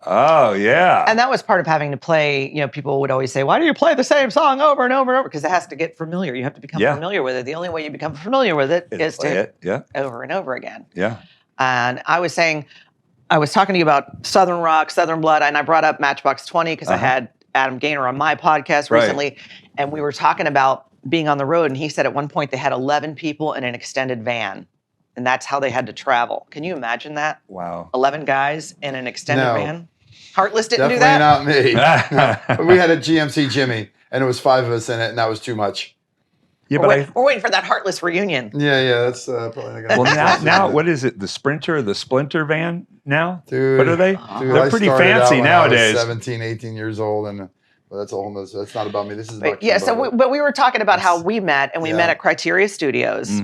oh yeah. And that was part of having to play, people would always say, why do you play the same song over and over and over? Because it has to get familiar. You have to become familiar with it. The only way you become familiar with it is to over and over again. Yeah. And I was talking to you about Southern rock, Southern blood, and I brought up Matchbox 20 because I had Adam Gaynor on my podcast recently, and we were talking about being on the road, and he said at one point they had 11 people in an extended van, and that's how they had to travel. Can you imagine that? Wow. 11 guys in an extended No. van? Heartless didn't Definitely do that? not me. No. We had a GMC Jimmy, and it was 5 of us in it, and that was too much. Yeah, We're waiting for that Heartless reunion. Yeah, that's probably not gonna well, now what is it? The Sprinter, the Splinter van now? Dude, What are they? Dude, They're I pretty started out fancy when I was nowadays. 17, 18 years old, and that's a whole nother. That's not about me. This is about But, yeah, Kimba. but we were talking about how we met, and we Yeah. met at Criteria Studios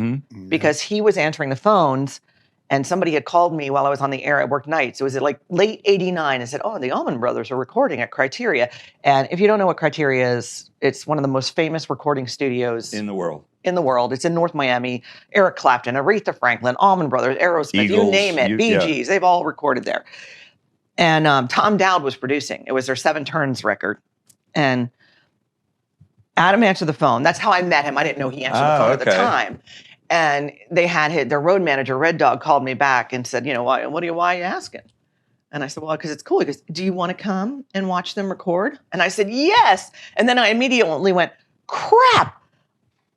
because he was answering the phones, and somebody had called me while I was on the air. I worked nights. It was like late '89, and said, "Oh, the Allman Brothers are recording at Criteria." And if you don't know what Criteria is, it's one of the most famous recording studios In the world. It's in North Miami. Eric Clapton, Aretha Franklin, Allman Brothers, Aerosmith, you Eagles, name it, Bee Gees, they've all recorded there. And Tom Dowd was producing. It was their 7 Turns record. And Adam answered the phone. That's how I met him. I didn't know he answered the phone at the time. And they had their road manager, Red Dog, called me back and said, why are you asking? And I said, well, because it's cool. He goes, do you want to come and watch them record? And I said, yes. And then I immediately went, crap.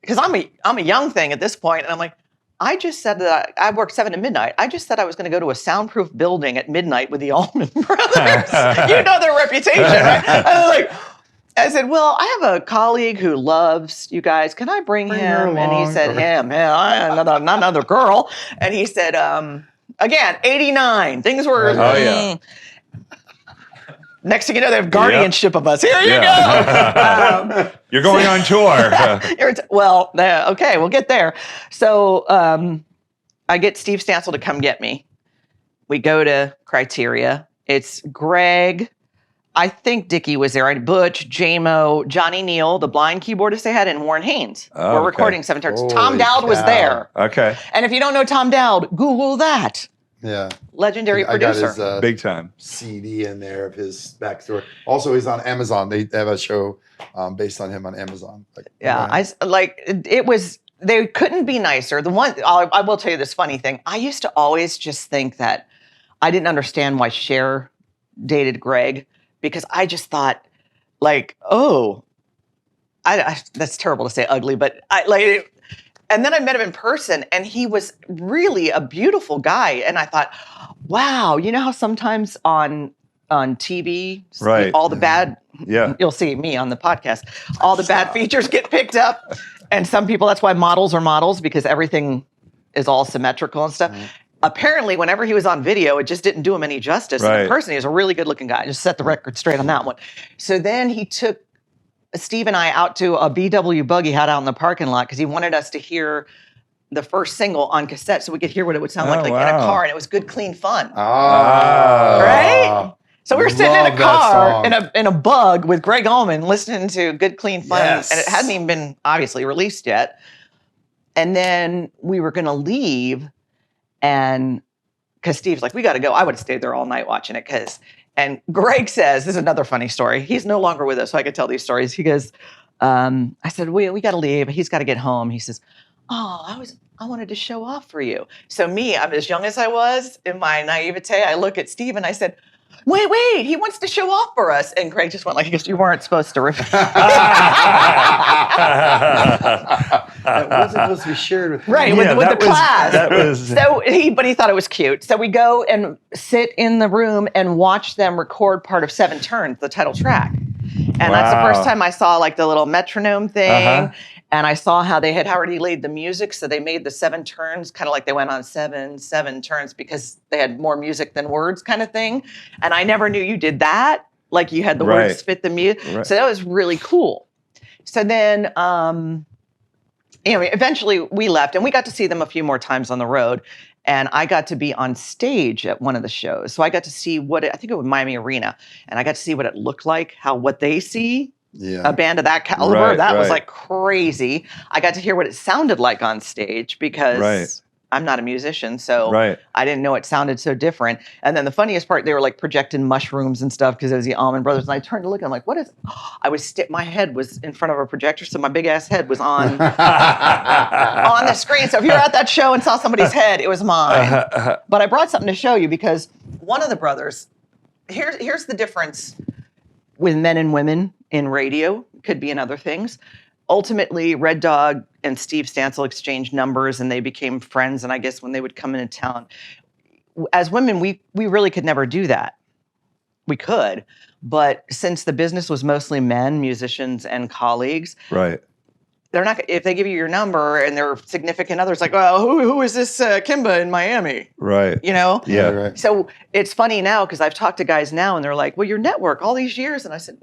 Because I'm a young thing at this point, and I'm like, I just said that I worked 7 to midnight. I just said I was going to go to a soundproof building at midnight with the Allman Brothers. You know their reputation, right? I said, well, I have a colleague who loves you guys. Can I bring him? And he said, him. Yeah, not another girl. And he said, again, 89. Things were. Oh yeah. Next thing you know, they have guardianship of us. Here you go. You're going on tour. Okay, we'll get there. So I get Steve Stansel to come get me. We go to Criteria. It's Greg. I think Dickie was there. Butch, J-Mo, Johnny Neal, the blind keyboardist they had, and Warren Haynes were recording 7 turns. Tom Holy Dowd was cow. there. Okay. And if you don't know Tom Dowd, Google that. Yeah. Legendary I got producer. his Big time. CD in there of his backstory. Also, he's on Amazon. They have a show based on him on Amazon. It was, they couldn't be nicer. I will tell you this funny thing. I used to always just think that I didn't understand why Cher dated Greg, because I just thought like, oh, that's terrible to say ugly, but and then I met him in person and he was really a beautiful guy. And I thought, wow, you know how sometimes on TV, right, all the bad, yeah, you'll see me on the podcast, all the bad features get picked up. And some people, that's why models are models, because everything is all symmetrical and stuff. Apparently, whenever he was on video, it just didn't do him any justice. Right. And in person, he was a really good looking guy. Just set the record straight on that one. So then he took Steve and I out to a VW bug he had out in the parking lot because he wanted us to hear the first single on cassette so we could hear what it would sound like in a car. And it was good, clean fun. Right? So we were sitting in a car in a bug with Greg Allman listening to Good Clean Fun. Yes. And it hadn't even been obviously released yet. And then we were going to leave. And because Steve's like, we got to go. I would have stayed there all night watching it. And Greg says, this is another funny story. He's no longer with us, so I could tell these stories. He goes, I said, we got to leave. He's got to get home. He says, oh, I wanted to show off for you. So I'm as young as I was in my naivete. I look at Steve and I said, wait, he wants to show off for us. And Greg just went like, you weren't supposed to. That wasn't supposed to be shared with him. Right, with the class. That was but he thought it was cute. So we go and sit in the room and watch them record part of 7 Turns, the title track. And that's the first time I saw like the little metronome thing. And I saw how they had already laid the music. So they made the 7 turns kind of like they went on 7 turns because they had more music than words kind of thing. And I never knew you did that. Like you had the words fit the music. Right. So that was really cool. So then, eventually we left and we got to see them a few more times on the road. And I got to be on stage at one of the shows. So I got to see I think it was Miami Arena. And I got to see what it looked like, what they see. Yeah. A band of that caliber, that was like crazy. I got to hear what it sounded like on stage because I'm not a musician, so I didn't know it sounded so different. And then the funniest part, they were like projecting mushrooms and stuff because it was the Allman Brothers. And I turned to look, and I'm like, what is? My head was in front of a projector, so my big ass head was on the screen. So if you were at that show and saw somebody's head, it was mine. But I brought something to show you because one of the brothers. Here's the difference with men and women in radio, could be in other things. Ultimately, Red Dog and Steve Stansel exchanged numbers and they became friends. And I guess when they would come into town, as women, we really could never do that. We could, but since the business was mostly men, musicians and colleagues, they're not. If they give you your number and their significant others, like, well, who is this Kimba in Miami? Right. Yeah. So it's funny now because I've talked to guys now and they're like, well, your network all these years, and I said,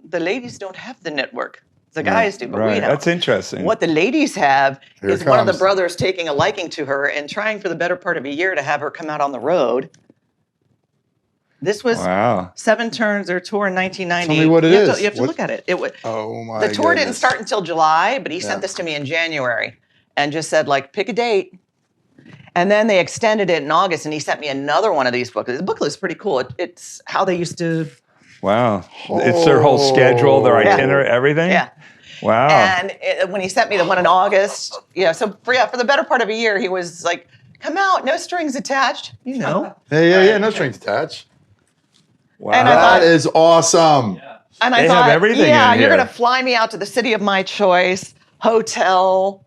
the ladies don't have the network. The guys do, but we don't. That's interesting. What the ladies have is one of the brothers taking a liking to her and trying for the better part of a year to have her come out on the road. This was 7 Turns, their tour in 1990. Tell me what it is. You have to look at it. The tour didn't start until July, but he sent this to me in January and just said, like, pick a date. And then they extended it in August, and he sent me another one of these booklets. The booklet is pretty cool. It's how they used to... Wow. It's their whole schedule, their itinerary, everything? Yeah. Wow. And when he sent me the one in August, so for the better part of a year, he was like, come out, no strings attached, Yeah, no strings attached. Wow. And that is awesome. Yeah. And I they thought, have everything you're in here. going to fly me out to the city of my choice, hotel.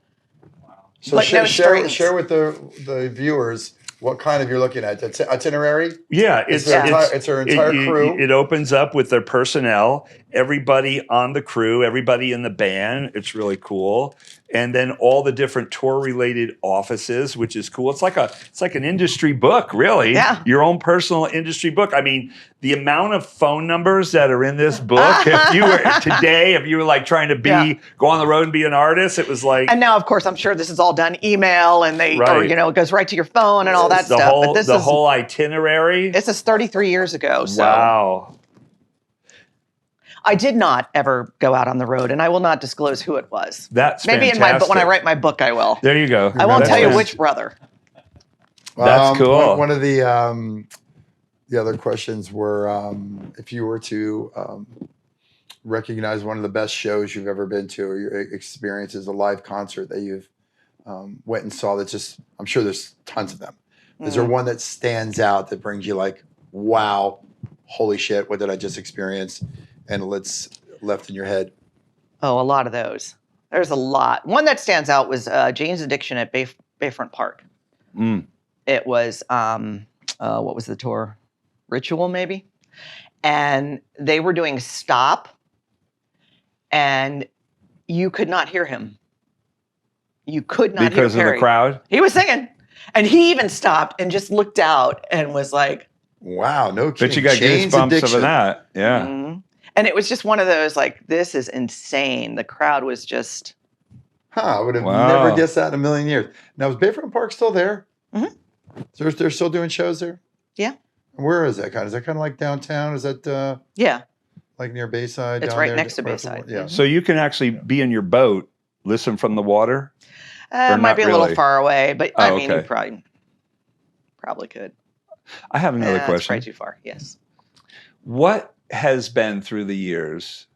So share with the viewers what kind of you're looking at. Itinerary? Yeah, it's her entire crew. It opens up with their personnel, everybody on the crew, everybody in the band. It's really cool. And then all the different tour-related offices, which is cool. It's like an industry book, really. Yeah. Your own personal industry book. I mean, the amount of phone numbers that are in this book, if you were like trying to go on the road and be an artist, it was like. And now, of course, I'm sure this is all done email and it goes right to your phone and all that stuff. The whole itinerary. This is 33 years ago. So. Wow. I did not ever go out on the road, and I will not disclose who it was. That's maybe fantastic. but when I write my book, I will. There you go. I won't That's tell you fantastic. which brother. That's cool. One of the other questions were if you were to recognize one of the best shows you've ever been to, or your experience as a live concert that you've went and saw. That's just, I'm sure there's tons of them. Is there one that stands out that brings you like, wow, holy shit, what did I just experience? And it's left in your head. Oh, a lot of those. There's a lot. One that stands out was Jane's Addiction at Bayfront Park. It was, what was the tour? Ritual, maybe? And they were doing Stop, and you could not hear him. You could not because hear of the crowd. He was singing, and he even stopped and just looked out and was like, "Wow, no kidding." But you got Jane's goosebumps Addiction. of that, yeah. And it was just one of those like, this is insane. The crowd was just. I would have never guessed that in a million years. Now, is Bayfront Park still there? So they're still doing shows there? Yeah. Where is that kind of? Is that kind of like downtown? Is that yeah, like near Bayside? It's down right there, next to Bayside. Yeah. So you can actually be in your boat, listen from the water? It might be a little far away, but I mean, you okay. probably could. I have another question. It's probably too far, yes. What has been through the years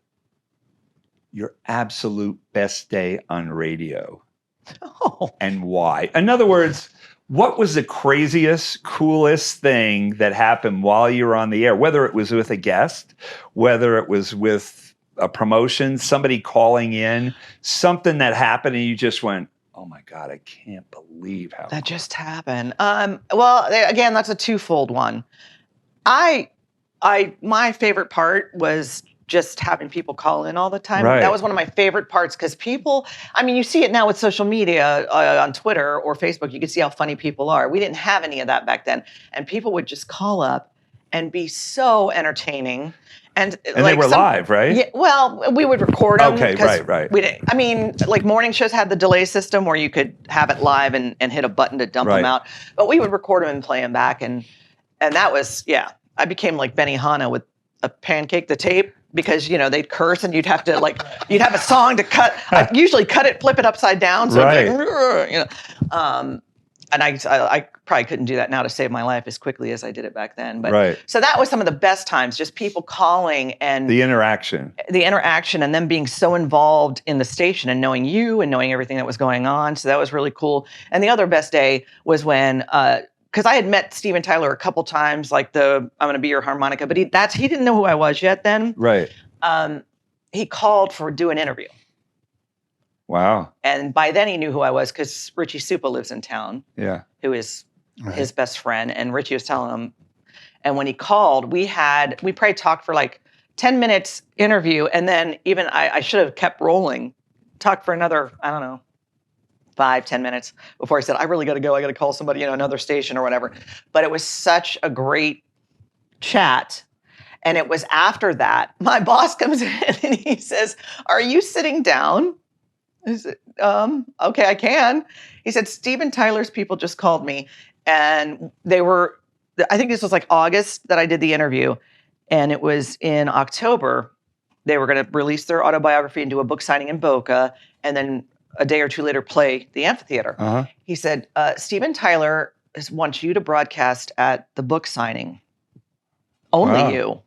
your absolute best day on radio? And why? In other words, what was the craziest, coolest thing that happened while you were on the air? Whether it was with a guest, whether it was with a promotion, somebody calling in, something that happened and you just went, oh my God, I can't believe how that just happened. Well, again, that's a twofold one. My favorite part was just having people call in all the time. Right. That was one of my favorite parts because people, I mean, you see it now with social media on Twitter or Facebook. You can see how funny people are. We didn't have any of that back then. And people would just call up and be so entertaining. And like they were live, right? Yeah, well, we would record them. Okay, right. We didn't, I mean, like morning shows had the delay system where you could have it live and hit a button to dump them out. But we would record them and play them back. And that was, yeah, I became like Benny Hanna with a pancake the tape. Because, you know, they'd curse and you'd have to like, you'd have a song to cut. I usually cut it, flip it upside down. So it'd be like, you know, and I probably couldn't do that now to save my life as quickly as I did it back then. But so that was some of the best times, just people calling and the interaction and them being so involved in the station and knowing you and knowing everything that was going on. So that was really cool. And the other best day was when, because I had met Steven Tyler a couple times, like I'm going to be your harmonica, but he didn't know who I was yet then. Right. He called to do an interview. Wow. And by then he knew who I was because Richie Supa lives in town. Yeah. Who is his best friend. And Richie was telling him, and when he called, we probably talked for like 10 minutes interview. And then even I should have kept rolling, talked for another, I don't know, 5-10 minutes before I said, I really got to go. I got to call somebody, another station or whatever. But it was such a great chat. And it was after that, my boss comes in and he says, are you sitting down? I said, okay, I can. He said, Steven Tyler's people just called me. And I think this was like August that I did the interview. And it was in October. They were going to release their autobiography and do a book signing in Boca. And then a day or two later play the amphitheater. He said, Steven Tyler wants you to broadcast at the book signing. Only you.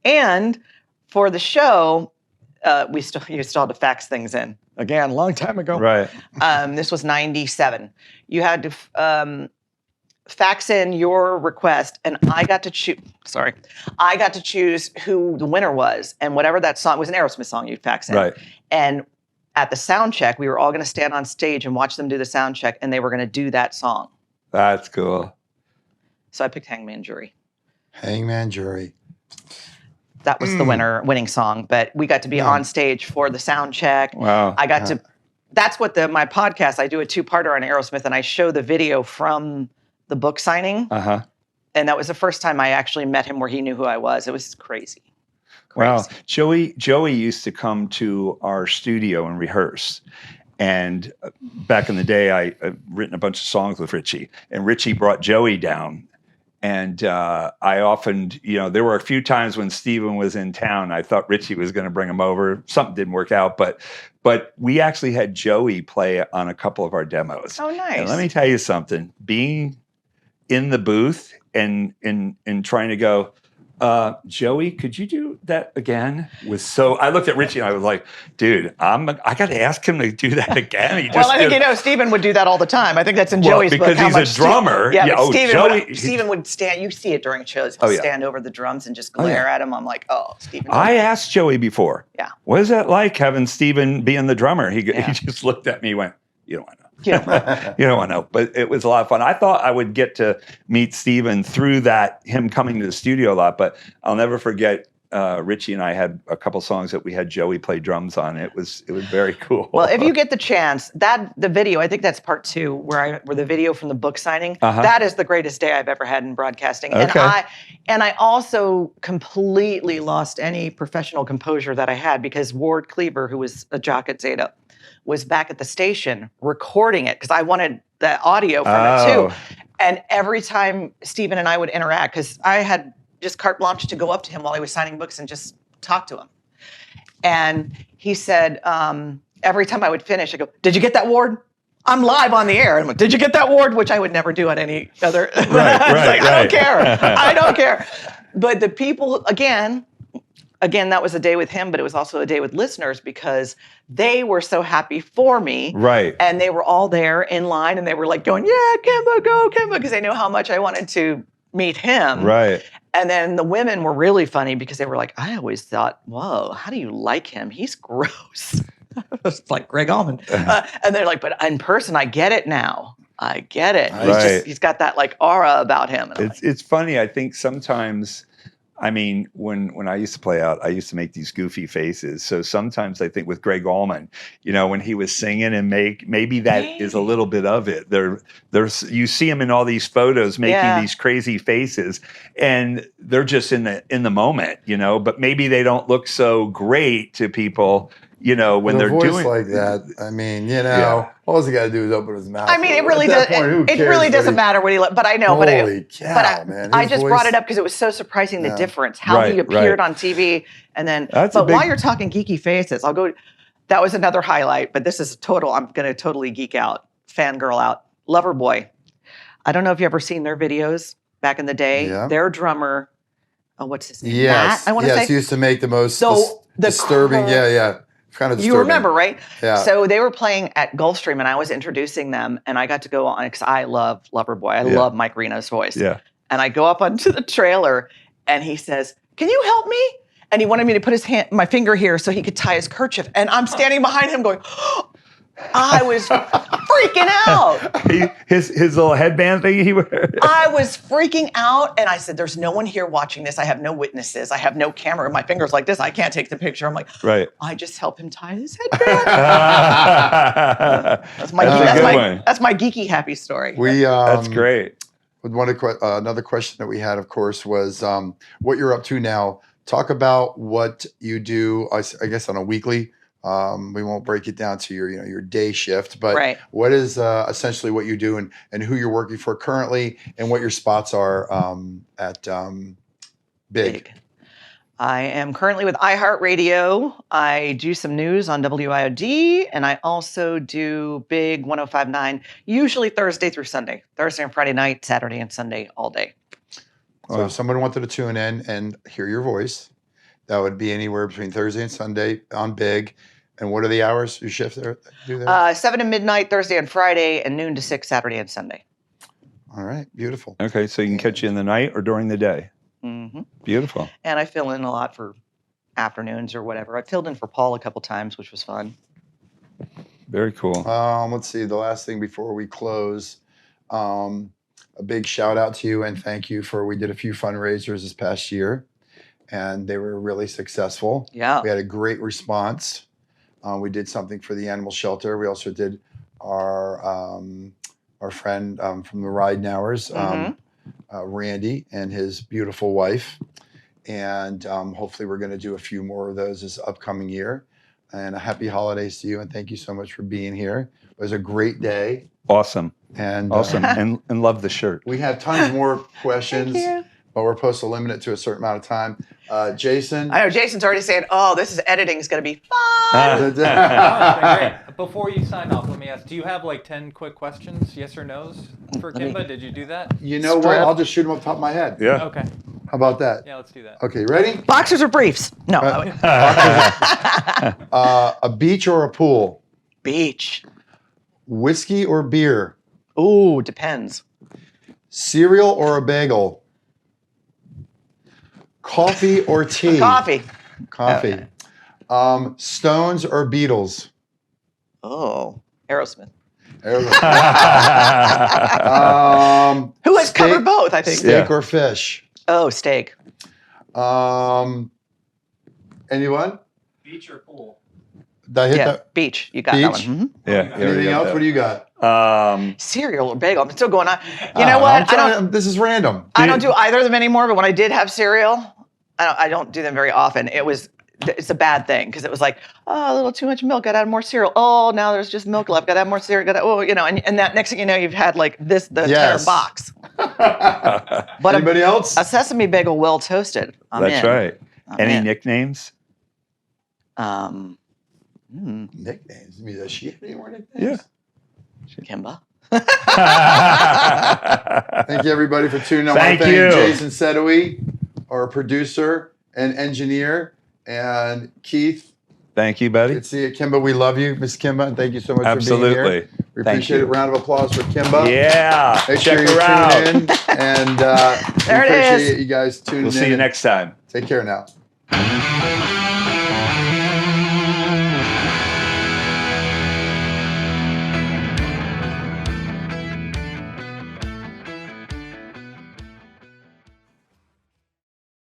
And for the show, you still had to fax things in. Again, a long time ago. Right. This was 97. You had to fax in your request, and I got to choose. Sorry. I got to choose who the winner was. And whatever that song was, an Aerosmith song you'd fax in. Right. And at the sound check, we were all going to stand on stage and watch them do the sound check, and they were going to do that song. That's cool. So I picked Hangman Jury. Hangman Jury. That was the winning song, but we got to be on stage for the sound check. Wow. I got to, that's what my podcast, I do a 2-parter on Aerosmith, and I show the video from the book signing. And that was the first time I actually met him where he knew who I was. It was crazy. Wow. Joey used to come to our studio and rehearse. And back in the day, I've written a bunch of songs with Richie. And Richie brought Joey down. And I often, there were a few times when Steven was in town, I thought Richie was going to bring him over. Something didn't work out, but we actually had Joey play on a couple of our demos. Oh, nice. And let me tell you something, being in the booth and trying to go, Joey, could you do that again? I looked at Richie and I was like, dude, I got to ask him to do that again. He Well, I think Steven would do that all the time. I think that's in Joey's book. Because he's a drummer. Steven would stand. You see it during shows. He'll stand over the drums and just glare at him. I'm like, oh, Steven. I asked Joey before. Yeah. What is that like having Steven being the drummer? He just looked at me and went, you don't want to know. You don't want to know. But it was a lot of fun. I thought I would get to meet Steven through him coming to the studio a lot, but I'll never forget Richie and I had a couple songs that we had Joey play drums on. It was very cool. Well, if you get the chance, the video, I think that's part 2, where the video from the book signing, that is the greatest day I've ever had in broadcasting. Okay. And I also completely lost any professional composure that I had, because Ward Cleaver, who was a jock at Zeta, was back at the station recording it, because I wanted the audio from it too. And every time Steven and I would interact, because I had just carte blanche to go up to him while he was signing books and just talk to him. And he said, every time I would finish, I go, did you get that, Ward? I'm live on the air. And I'm like, did you get that, Ward? Which I would never do on any other. Right. I don't care. I don't care. But the people, again, that was a day with him, but it was also a day with listeners, because they were so happy for me. Right. And they were all there in line, and they were like going, yeah, Kimba, go, Kimba, because they knew how much I wanted to meet him. Right. And then the women were really funny, because they were like, I always thought, whoa, how do you like him? He's gross. It's like Greg Allman. And they're like, but in person, I get it now. I get it. Right. He's got that like aura about him. And it's funny. I think sometimes, I mean, when I used to play out, I used to make these goofy faces. So sometimes I think with Greg Allman, when he was singing, and maybe that is a little bit of it. There's you see him in all these photos making these crazy faces, and they're just in the moment, but maybe they don't look so great to people, when they're doing like that. I mean, all he got to do is open his mouth. I mean, it really doesn't matter what he. But I know. Holy cow, man! I just brought it up because it was so surprising, the difference, how he appeared on TV, and then. While you're talking geeky faces, I'll go. That was another highlight, but this is total. I'm going to totally geek out, fangirl out. Loverboy. I don't know if you ever seen their videos back in the day. Yeah. Their drummer. Oh, what's his name? Yes, Matt, I want to say. He used to make the most disturbing. Kind of disturbing. You remember, right? Yeah. So they were playing at Gulfstream, and I was introducing them, and I got to go on, because I love Loverboy. I love Mike Reno's voice. Yeah. And I go up onto the trailer, and he says, "Can you help me?" And he wanted me to put my finger here so he could tie his kerchief. And I'm standing behind him going, I was freaking out. His little headband thing he wears. I was freaking out, and I said, there's no one here watching this. I have no witnesses. I have no camera. My finger's like this. I can't take the picture. I'm like, I just help him tie his headband. That's my geeky happy story. That's great. Another question that we had, of course, was what you're up to now. Talk about what you do, I guess, on a weekly. We won't break it down to your day shift, but what is essentially what you do, and who you're working for currently, and what your spots are at Big. I am currently with iHeartRadio. I do some news on WIOD, and I also do Big 105.9, usually Thursday through Sunday. Thursday and Friday night, Saturday and Sunday, all day. So if someone wanted to tune in and hear your voice, that would be anywhere between Thursday and Sunday on Big. And what are the hours you shift there? 7 to midnight Thursday and Friday, and noon to 6 Saturday and Sunday. All right, beautiful. Okay, so you can catch you in the night or during the day. Mm-hmm. Beautiful. And I fill in a lot for afternoons or whatever. I filled in for Paul a couple times, which was fun. Very cool. Let's see. The last thing before we close, a big shout out to you and thank you we did a few fundraisers this past year, and they were really successful. Yeah. We had a great response. We did something for the animal shelter. We also did our friend from the Ridenours, Randy, and his beautiful wife. And hopefully we're going to do a few more of those this upcoming year. and a happy holidays to you. And thank you so much for being here. It was a great day. Awesome. And Awesome. And love the shirt. we have tons more questions, Thank you. but we're supposed to limit it to a certain amount of time. Jason? I know Jason's already saying, "Oh, this is editing is going to be fun." Oh, it's been great. Before you sign off, let me ask, do you have like 10 quick questions, yes or no's for Kimba? Did you do that? You know what? Strip. I'll just shoot them off the top of my head. Yeah. Okay. How about that? Yeah, let's do that. Okay, ready? Boxers or briefs? No. A beach or a pool? Beach. Whiskey or beer? Ooh, depends. Cereal or a bagel? Coffee or tea? Coffee. Coffee. Stones or Beatles? Oh, Aerosmith. Who has covered both? I think. Steak or fish? Oh, steak. Anyone? Beach or pool? Did I hit Yeah, that? beach. You got that Beach? one. Mhm. Yeah. Anything else? What do you got? Cereal or bagel? I'm still going on. You know what? This is random. I don't do either of them anymore. But when I did have cereal, I don't do them very often. It's a bad thing because it was like, oh, a little too much milk. Gotta add more cereal. Oh, now there's just milk left. Gotta add more cereal. And that next thing you know, you've had like the entire box. But Anybody else? A sesame bagel well toasted. That's right. Any in. nicknames? Nicknames. I mean, does she have any more nicknames? Yeah. Kimba. Thank you, everybody, for tuning in. Thank I want to you. thank Jason Sedowi, our producer and engineer, and Keith. Thank you, buddy. Good to see you, Kimba. We love you, Miss Kimba, and thank you so much for being Absolutely. here. We Thank appreciate you. it. Round of applause for Kimba. Yeah. Make Check sure you her out. tune in, and There we it is. appreciate you guys tuning in. We'll see you next time. Take care now.